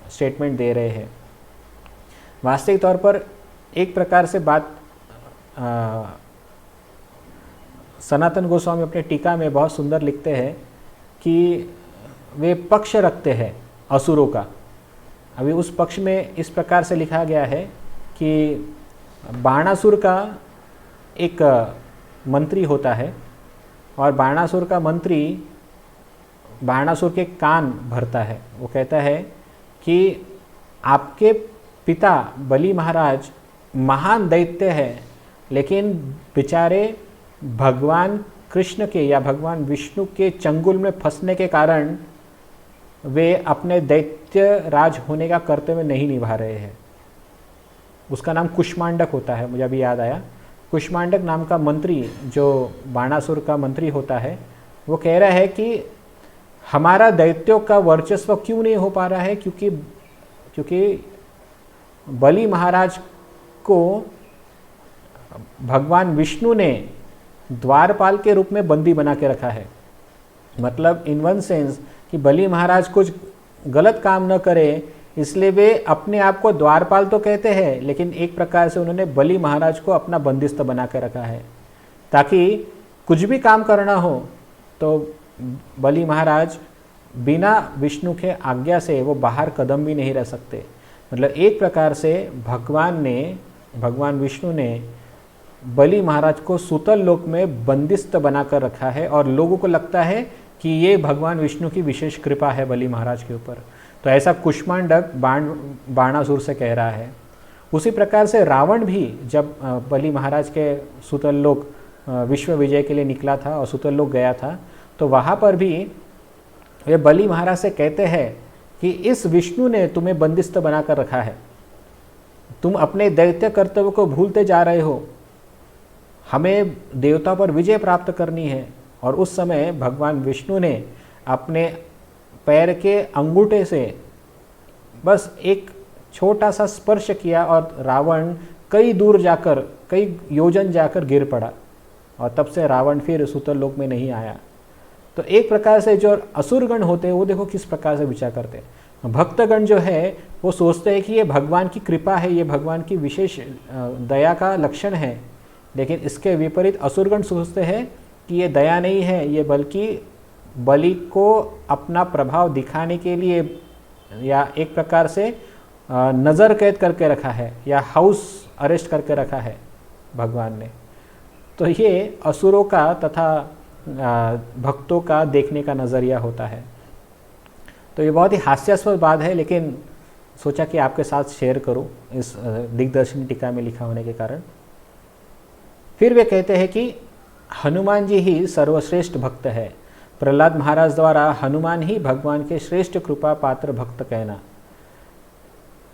स्टेटमेंट दे रहे हैं। वास्तविक तौर पर एक प्रकार से बात सनातन गोस्वामी अपने टीका में बहुत सुंदर लिखते हैं कि वे पक्ष रखते हैं असुरों का। अभी उस पक्ष में इस प्रकार से लिखा गया है कि बाणासुर का एक मंत्री होता है और बाणासुर का मंत्री बाणासुर के कान भरता है। वो कहता है कि आपके पिता बलि महाराज महान दैत्य है, लेकिन बेचारे भगवान कृष्ण के या भगवान विष्णु के चंगुल में फंसने के कारण वे अपने दैत्य राज होने का कर्तव्य नहीं निभा रहे हैं। उसका नाम कुष्मांडक होता है, मुझे अभी याद आया। कुष्मांडक नाम का मंत्री जो बाणासुर का मंत्री होता है, वो कह रहा है कि हमारा दैत्यों का वर्चस्व क्यों नहीं हो पा रहा है, क्योंकि बलि महाराज को भगवान विष्णु ने द्वारपाल के रूप में बंदी बना के रखा है। मतलब इन वन सेंस कि बलि महाराज कुछ गलत काम न करे, इसलिए वे अपने आप को द्वारपाल तो कहते हैं, लेकिन एक प्रकार से उन्होंने बलि महाराज को अपना बंदिस्त बना के रखा है, ताकि कुछ भी काम करना हो तो बलि महाराज बिना विष्णु के आज्ञा से वो बाहर कदम भी नहीं रह सकते। मतलब एक प्रकार से भगवान विष्णु ने बलि महाराज को सूतल लोक में बंदिस्त बनाकर रखा है और लोगों को लगता है कि ये भगवान विष्णु की विशेष कृपा है बलि महाराज के ऊपर। तो ऐसा कुष्मांडक बाणासुर से कह रहा है। उसी प्रकार से रावण भी जब बलि महाराज के सूतल लोक विश्व विजय के लिए निकला था और सूतल लोक गया था, तो वहाँ पर भी वे बलि महाराज से कहते हैं कि इस विष्णु ने तुम्हें बंदिस्त बनाकर रखा है, तुम अपने दैत्य कर्तव्य को भूलते जा रहे हो, हमें देवता पर विजय प्राप्त करनी है। और उस समय भगवान विष्णु ने अपने पैर के अंगूठे से बस एक छोटा सा स्पर्श किया और रावण कई दूर जाकर, कई योजन जाकर गिर पड़ा और तब से रावण फिर सूतल लोक में नहीं आया। तो एक प्रकार से जो असुरगण होते हैं वो देखो किस प्रकार से विचार करते हैं। भक्तगण जो है वो सोचते हैं कि ये भगवान की कृपा है, ये भगवान की विशेष दया का लक्षण है, लेकिन इसके विपरीत असुरगण सोचते हैं कि ये दया नहीं है, ये बल्कि बलि को अपना प्रभाव दिखाने के लिए या एक प्रकार से नज़र कैद करके रखा है या हाउस अरेस्ट करके रखा है भगवान ने। तो ये असुरों का तथा भक्तों का देखने का नज़रिया होता है। तो ये बहुत ही हास्यास्पद बात है, लेकिन सोचा कि आपके साथ शेयर करूं इस दिग्दर्शनी टीका में लिखा होने के कारण। फिर वे कहते हैं कि हनुमान जी ही सर्वश्रेष्ठ भक्त है। प्रहलाद महाराज द्वारा हनुमान ही भगवान के श्रेष्ठ कृपा पात्र भक्त कहना।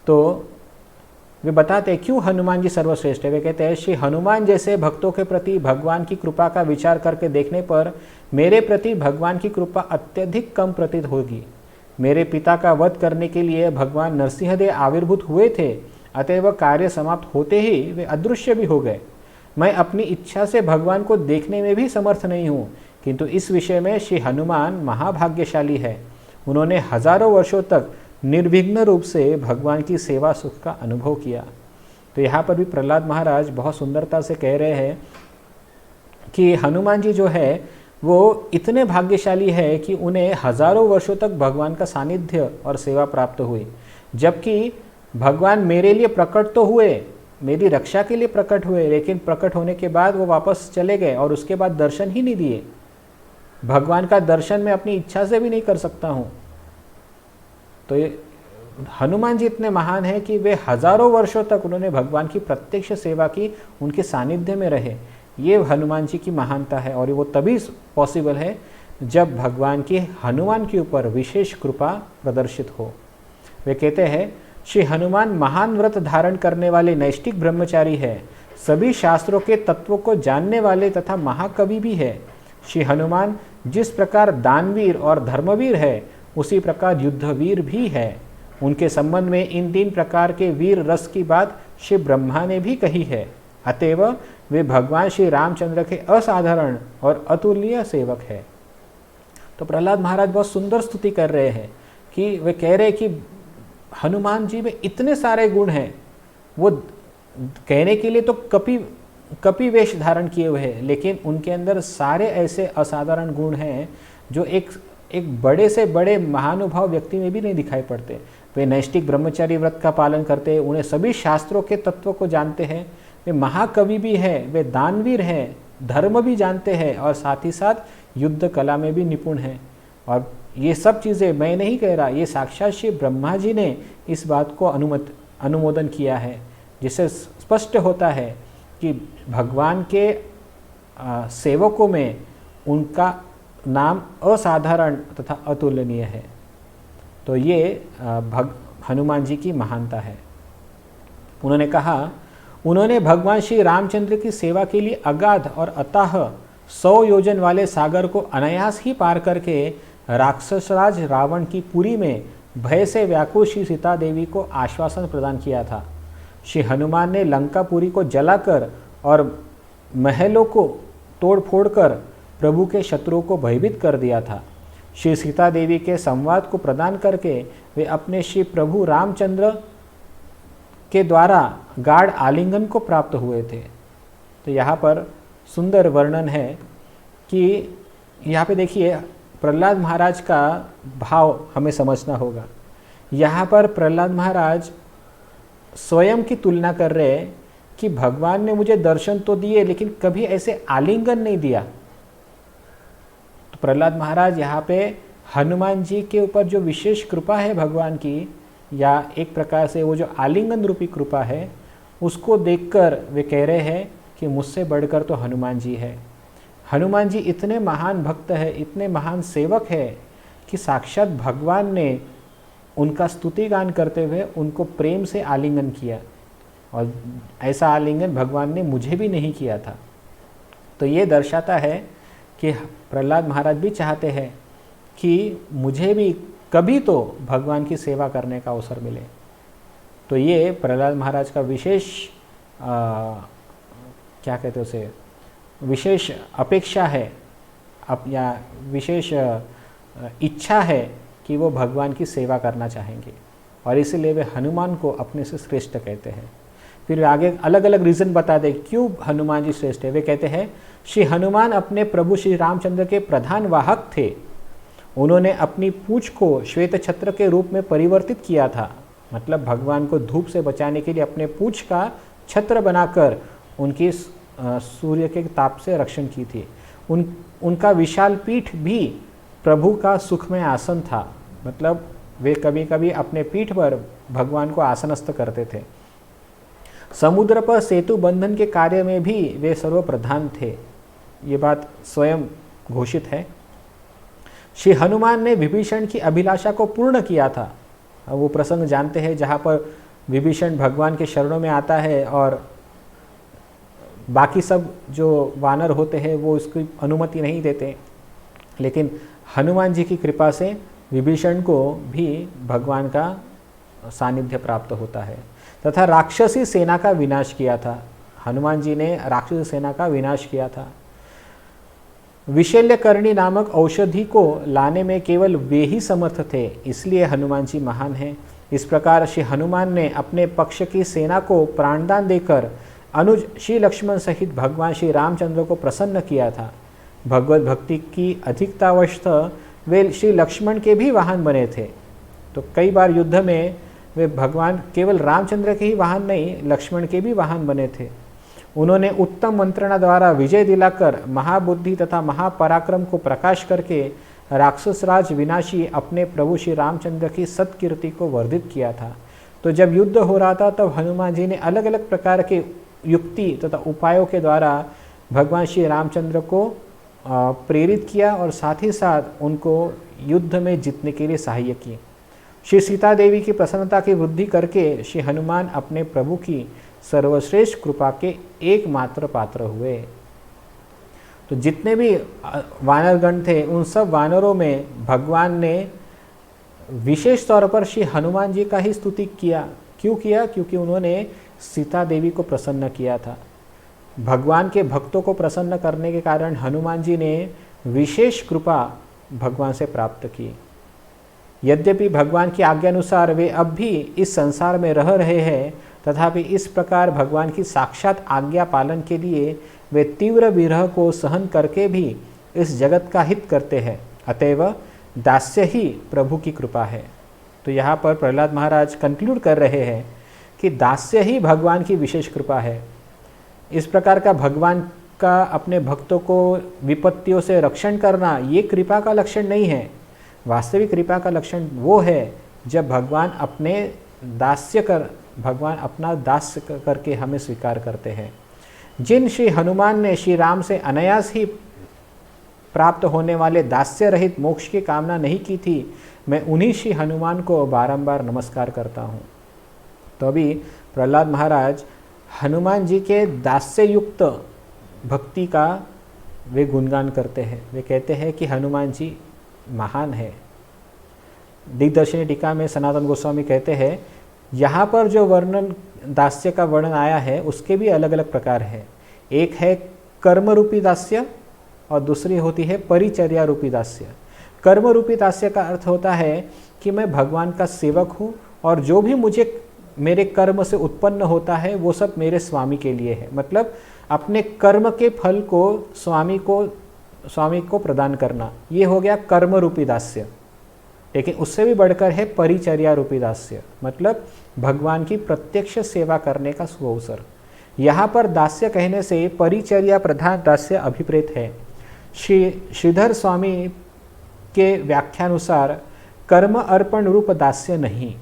तो वे बताते हैं क्यों हनुमान जी सर्वश्रेष्ठ है। वे कहते हैं श्री हनुमान जैसे भक्तों के प्रति भगवान की कृपा का विचार करके देखने पर मेरे प्रति भगवान की कृपा अत्यधिक कम प्रतीत होगी। मेरे पिता का वध करने के लिए भगवान नरसिंहदेव आविर्भूत हुए थे, अतएव कार्य समाप्त होते ही वे अदृश्य भी हो गए। मैं अपनी इच्छा से भगवान को देखने में भी समर्थ नहीं हूँ, किंतु इस विषय में श्री हनुमान महाभाग्यशाली है। उन्होंने हजारों वर्षों तक निर्विघ्न रूप से भगवान की सेवा सुख का अनुभव किया। तो यहाँ पर भी प्रहलाद महाराज बहुत सुंदरता से कह रहे हैं कि हनुमान जी जो है वो इतने भाग्यशाली है कि उन्हें हजारों वर्षों तक भगवान का सानिध्य और सेवा प्राप्त हुई, जबकि भगवान मेरे लिए प्रकट तो हुए, मेरी रक्षा के लिए प्रकट हुए, लेकिन प्रकट होने के बाद वो वापस चले गए और उसके बाद दर्शन ही नहीं दिए। भगवान का दर्शन मैं अपनी इच्छा से भी नहीं कर सकता हूँ। तो ये हनुमान जी इतने महान हैं कि वे हजारों वर्षों तक उन्होंने भगवान की प्रत्यक्ष सेवा की, उनके सानिध्य में रहे। ये हनुमान जी की महानता है और वो तभी पॉसिबल है जब भगवान की हनुमान के ऊपर विशेष कृपा प्रदर्शित हो। वे कहते हैं श्री हनुमान महान व्रत धारण करने वाले नैष्ठिक ब्रह्मचारी है, सभी शास्त्रों के तत्वों को जानने वाले तथा महाकवि भी है। श्री हनुमान जिस प्रकार दानवीर और धर्मवीर है, उसी प्रकार युद्धवीर भी है। उनके संबंध में इन 3 प्रकार के वीर रस की बात श्री ब्रह्मा ने भी कही है। अतएव वे भगवान श्री रामचंद्र के असाधारण और अतुलनीय सेवक है। तो प्रहलाद महाराज बहुत सुंदर स्तुति कर रहे हैं कि वे कह रहे हैं कि हनुमान जी में इतने सारे गुण हैं। वो कहने के लिए तो कपि वेश धारण किए हुए हैं, लेकिन उनके अंदर सारे ऐसे असाधारण गुण हैं जो एक बड़े से बड़े महानुभाव व्यक्ति में भी नहीं दिखाई पड़ते। वे नैष्ठिक ब्रह्मचारी व्रत का पालन करते हैं, उन्हें सभी शास्त्रों के तत्वों को जानते हैं, वे महाकवि भी हैं, वे दानवीर हैं, धर्म भी जानते हैं और साथ ही साथ युद्ध कला में भी निपुण हैं। और ये सब चीज़ें मैं नहीं कह रहा, ये साक्षात श्री ब्रह्मा जी ने इस बात को अनुमोदन किया है, जिससे स्पष्ट होता है कि भगवान के सेवकों में उनका नाम असाधारण तथा अतुलनीय है। तो ये हनुमान जी की महानता है। उन्होंने कहा, उन्होंने भगवान श्री रामचंद्र की सेवा के लिए अगाध और अथाह 100 योजन वाले सागर को अनायास ही पार करके राक्षसराज रावण की पुरी में भय से व्याकुल श्री सीता देवी को आश्वासन प्रदान किया था। श्री हनुमान ने लंकापुरी को जलाकर और महलों को तोड़ फोड़ कर प्रभु के शत्रुओं को भयभीत कर दिया था। श्री सीता देवी के संवाद को प्रदान करके वे अपने श्री प्रभु रामचंद्र के द्वारा गाढ़ आलिंगन को प्राप्त हुए थे। तो यहाँ पर सुंदर वर्णन है कि यहाँ पे देखिए प्रहलाद महाराज का भाव हमें समझना होगा। यहाँ पर प्रहलाद महाराज स्वयं की तुलना कर रहे कि भगवान ने मुझे दर्शन तो दिए लेकिन कभी ऐसे आलिंगन नहीं दिया। तो प्रहलाद महाराज यहाँ पे हनुमान जी के ऊपर जो विशेष कृपा है भगवान की, या एक प्रकार से वो जो आलिंगन रूपी कृपा है, उसको देखकर वे कह रहे हैं कि मुझसे बढ़कर तो हनुमान जी है। हनुमान जी इतने महान भक्त है, इतने महान सेवक है कि साक्षात भगवान ने उनका स्तुति गान करते हुए उनको प्रेम से आलिंगन किया, और ऐसा आलिंगन भगवान ने मुझे भी नहीं किया था। तो ये दर्शाता है कि प्रहलाद महाराज भी चाहते हैं कि मुझे भी कभी तो भगवान की सेवा करने का अवसर मिले। तो ये प्रहलाद महाराज का विशेष क्या कहते हैं उसे, विशेष अपेक्षा है या विशेष इच्छा है कि वो भगवान की सेवा करना चाहेंगे, और इसीलिए वे हनुमान को अपने से श्रेष्ठ कहते हैं। फिर आगे अलग अलग रीज़न बता दे क्यों हनुमान जी श्रेष्ठ है। वे कहते हैं श्री हनुमान अपने प्रभु श्री रामचंद्र के प्रधान वाहक थे। उन्होंने अपनी पूंछ को श्वेत छत्र के रूप में परिवर्तित किया था, मतलब भगवान को धूप से बचाने के लिए अपने पूंछ का छत्र बनाकर उनकी सूर्य के ताप से रक्षण की थी। उनका विशाल पीठ भी प्रभु का सुखमय आसन था, मतलब वे कभी कभी अपने पीठ पर भगवान को आसनस्थ करते थे। समुद्र पर सेतु बंधन के कार्य में भी वे सर्वप्रधान थे। ये बात स्वयं घोषित है। श्री हनुमान ने विभीषण की अभिलाषा को पूर्ण किया था। अब वो प्रसंग जानते हैं जहाँ पर विभीषण भगवान के शरणों में आता है और बाकी सब जो वानर होते हैं वो उसकी अनुमति नहीं देते, लेकिन हनुमान जी की कृपा से विभीषण को भी भगवान का सानिध्य प्राप्त होता है। तथा राक्षसी सेना का विनाश किया था। हनुमान जी ने राक्षसी सेना का विनाश किया था। विशल्यकर्णी नामक औषधि को लाने में केवल वे ही समर्थ थे, इसलिए हनुमान जी महान हैं। इस प्रकार श्री हनुमान ने अपने पक्ष की सेना को प्राणदान देकर अनुज श्री लक्ष्मण सहित भगवान श्री रामचंद्र को प्रसन्न किया था। भगवत भक्ति की अधिकतावश वे श्री लक्ष्मण के भी वाहन बने थे। तो कई बार युद्ध में वे भगवान केवल रामचंद्र के ही वाहन नहीं, लक्ष्मण के भी वाहन बने थे। उन्होंने उत्तम मंत्रणा द्वारा विजय दिलाकर महाबुद्धि तथा महापराक्रम को प्रकाश करके राक्षसराज विनाशी अपने प्रभु श्री रामचंद्र की सत्कीर्ति को वर्धित किया था। तो जब युद्ध हो रहा था तब हनुमान जी ने अलग अलग प्रकार के युक्ति तथा उपायों के द्वारा भगवान श्री रामचंद्र को प्रेरित किया और साथ ही साथ उनको युद्ध में जीतने के लिए सहाय्य किए। श्री सीता देवी की प्रसन्नता की वृद्धि करके श्री हनुमान अपने प्रभु की सर्वश्रेष्ठ कृपा के एकमात्र पात्र हुए। तो जितने भी वानरगण थे उन सब वानरों में भगवान ने विशेष तौर पर श्री हनुमान जी का ही स्तुति किया। क्यों किया? क्योंकि उन्होंने सीता देवी को प्रसन्न किया था। भगवान के भक्तों को प्रसन्न करने के कारण हनुमान जी ने विशेष कृपा भगवान से प्राप्त की। यद्यपि भगवान की आज्ञानुसार वे अब भी इस संसार में रह रहे हैं, तथापि इस प्रकार भगवान की साक्षात आज्ञा पालन के लिए वे तीव्र विरह को सहन करके भी इस जगत का हित करते हैं। अतएव दास्य ही प्रभु की कृपा है। तो यहाँ पर प्रहलाद महाराज कंक्लूड कर रहे हैं कि दास्य ही भगवान की विशेष कृपा है। इस प्रकार का भगवान का अपने भक्तों को विपत्तियों से रक्षण करना ये कृपा का लक्षण नहीं है। वास्तविक कृपा का लक्षण वो है जब भगवान अपना दास्य करके हमें स्वीकार करते हैं। जिन श्री हनुमान ने श्री राम से अनायास ही प्राप्त होने वाले दास्य रहित मोक्ष की कामना नहीं की थी, मैं उन्हीं श्री हनुमान को बारंबार नमस्कार करता हूँ। तो अभी प्रहलाद महाराज हनुमान जी के दास्य युक्त भक्ति का वे गुणगान करते हैं। वे कहते हैं कि हनुमान जी महान है। दिग्दर्शनी टीका में सनातन गोस्वामी कहते हैं यहाँ पर जो वर्णन दास्य का वर्णन आया है उसके भी अलग अलग प्रकार है। एक है कर्म रूपी दास्य और दूसरी होती है परिचर्या रूपी दास्य। कर्म रूपी दास्य का अर्थ होता है कि मैं भगवान का सेवक हूँ और जो भी मुझे मेरे कर्म से उत्पन्न होता है वो सब मेरे स्वामी के लिए है। मतलब अपने कर्म के फल को स्वामी को प्रदान करना, ये हो गया कर्म रूपी दास्य। लेकिन उससे भी बढ़कर है परिचर्या रूपी दास्य, मतलब भगवान की प्रत्यक्ष सेवा करने का सुअवसर। यहाँ पर दास्य कहने से परिचर्या प्रधान दास्य अभिप्रेत है। श्रीधर स्वामी के व्याख्यानुसार कर्म अर्पण रूप दास्य नहीं।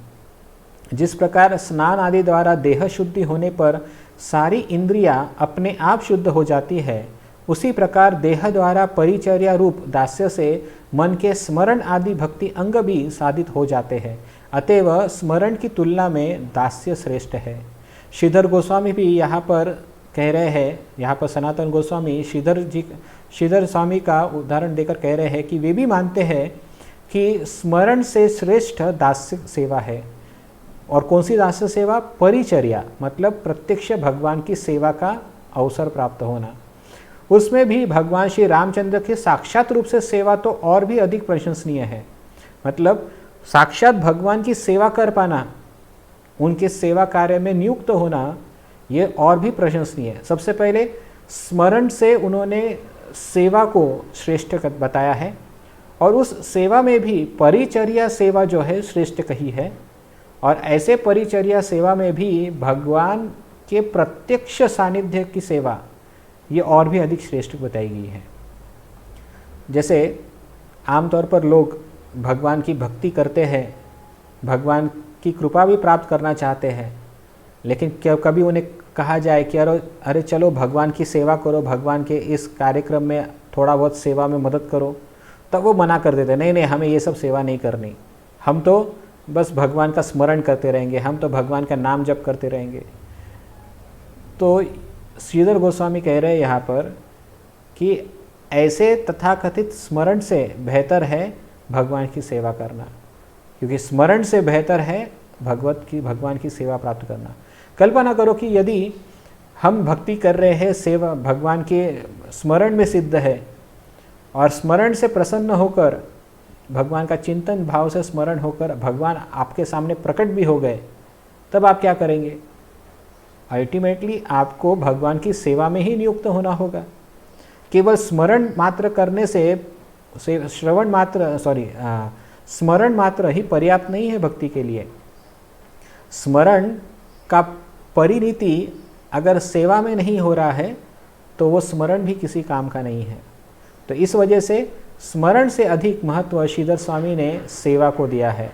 जिस प्रकार स्नान आदि द्वारा देह शुद्धि होने पर सारी इंद्रियां अपने आप शुद्ध हो जाती है, उसी प्रकार देह द्वारा परिचर्या रूप दास्य से मन के स्मरण आदि भक्ति अंग भी साधित हो जाते हैं। अतएव स्मरण की तुलना में दास्य श्रेष्ठ है। श्रीधर गोस्वामी भी यहाँ पर कह रहे हैं, यहाँ पर सनातन गोस्वामी श्रीधर स्वामी का उदाहरण देकर कह रहे हैं कि वे भी मानते हैं कि स्मरण से श्रेष्ठ दास्य सेवा है। और कौन सी दास्य सेवा? परिचर्या, मतलब प्रत्यक्ष भगवान की सेवा का अवसर प्राप्त होना। उसमें भी भगवान श्री रामचंद्र की साक्षात रूप से सेवा तो और भी अधिक प्रशंसनीय है। मतलब साक्षात भगवान की सेवा कर पाना, उनके सेवा कार्य में नियुक्त होना, ये और भी प्रशंसनीय है। सबसे पहले स्मरण से उन्होंने सेवा को श्रेष्ठ बताया है, और उस सेवा में भी परिचर्या सेवा जो है श्रेष्ठ कही है। और ऐसे परिचर्या सेवा में भी भगवान के प्रत्यक्ष सानिध्य की सेवा ये और भी अधिक श्रेष्ठ बताई गई है। जैसे आमतौर पर लोग भगवान की भक्ति करते हैं, भगवान की कृपा भी प्राप्त करना चाहते हैं, लेकिन क्या कभी उन्हें कहा जाए कि अरे चलो भगवान की सेवा करो, भगवान के इस कार्यक्रम में थोड़ा बहुत सेवा में मदद करो, तब वो मना कर देते, नहीं हमें ये सब सेवा नहीं करनी, हम तो बस भगवान का स्मरण करते रहेंगे, हम तो भगवान का नाम जप करते रहेंगे। तो श्रीधर गोस्वामी कह रहे हैं यहाँ पर कि ऐसे तथाकथित स्मरण से बेहतर है भगवान की सेवा करना, क्योंकि स्मरण से बेहतर है भगवान की सेवा प्राप्त करना। कल्पना करो कि यदि हम भक्ति कर रहे हैं, सेवा भगवान के स्मरण में सिद्ध है, और स्मरण से प्रसन्न होकर भगवान का चिंतन भाव से स्मरण होकर भगवान आपके सामने प्रकट भी हो गए, तब आप क्या करेंगे? अल्टीमेटली आपको भगवान की सेवा में ही नियुक्त होना होगा। केवल स्मरण मात्र करने से स्मरण मात्र ही पर्याप्त नहीं है भक्ति के लिए। स्मरण का परिणति अगर सेवा में नहीं हो रहा है तो वो स्मरण भी किसी काम का नहीं है। तो इस वजह से स्मरण से अधिक महत्व श्रीधर स्वामी ने सेवा को दिया है।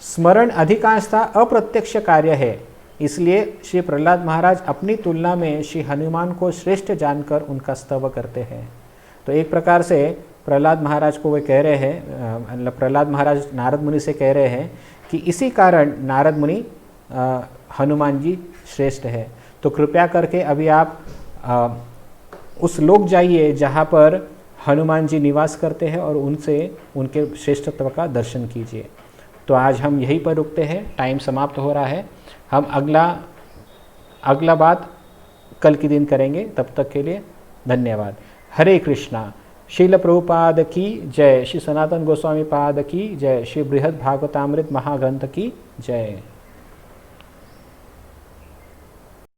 स्मरण अधिकांशतः अप्रत्यक्ष कार्य है, इसलिए श्री प्रहलाद महाराज अपनी तुलना में श्री हनुमान को श्रेष्ठ जानकर उनका स्तव करते हैं। तो एक प्रकार से प्रहलाद महाराज को वे कह रहे हैं, प्रहलाद महाराज नारद मुनि से कह रहे हैं कि इसी कारण नारद मुनि हनुमान जी श्रेष्ठ है। तो कृपया करके अभी आप उस लोक जाइए जहाँ पर हनुमान जी निवास करते हैं और उनसे उनके श्रेष्ठत्व का दर्शन कीजिए। तो आज हम यहीं पर रुकते हैं, टाइम समाप्त हो रहा है। हम अगला बात कल के दिन करेंगे। तब तक के लिए धन्यवाद। हरे कृष्णा। श्रील प्रभुपाद की जय, श्री सनातन गोस्वामी पाद की जय, श्री बृहद भागवतामृत महाग्रंथ की जय।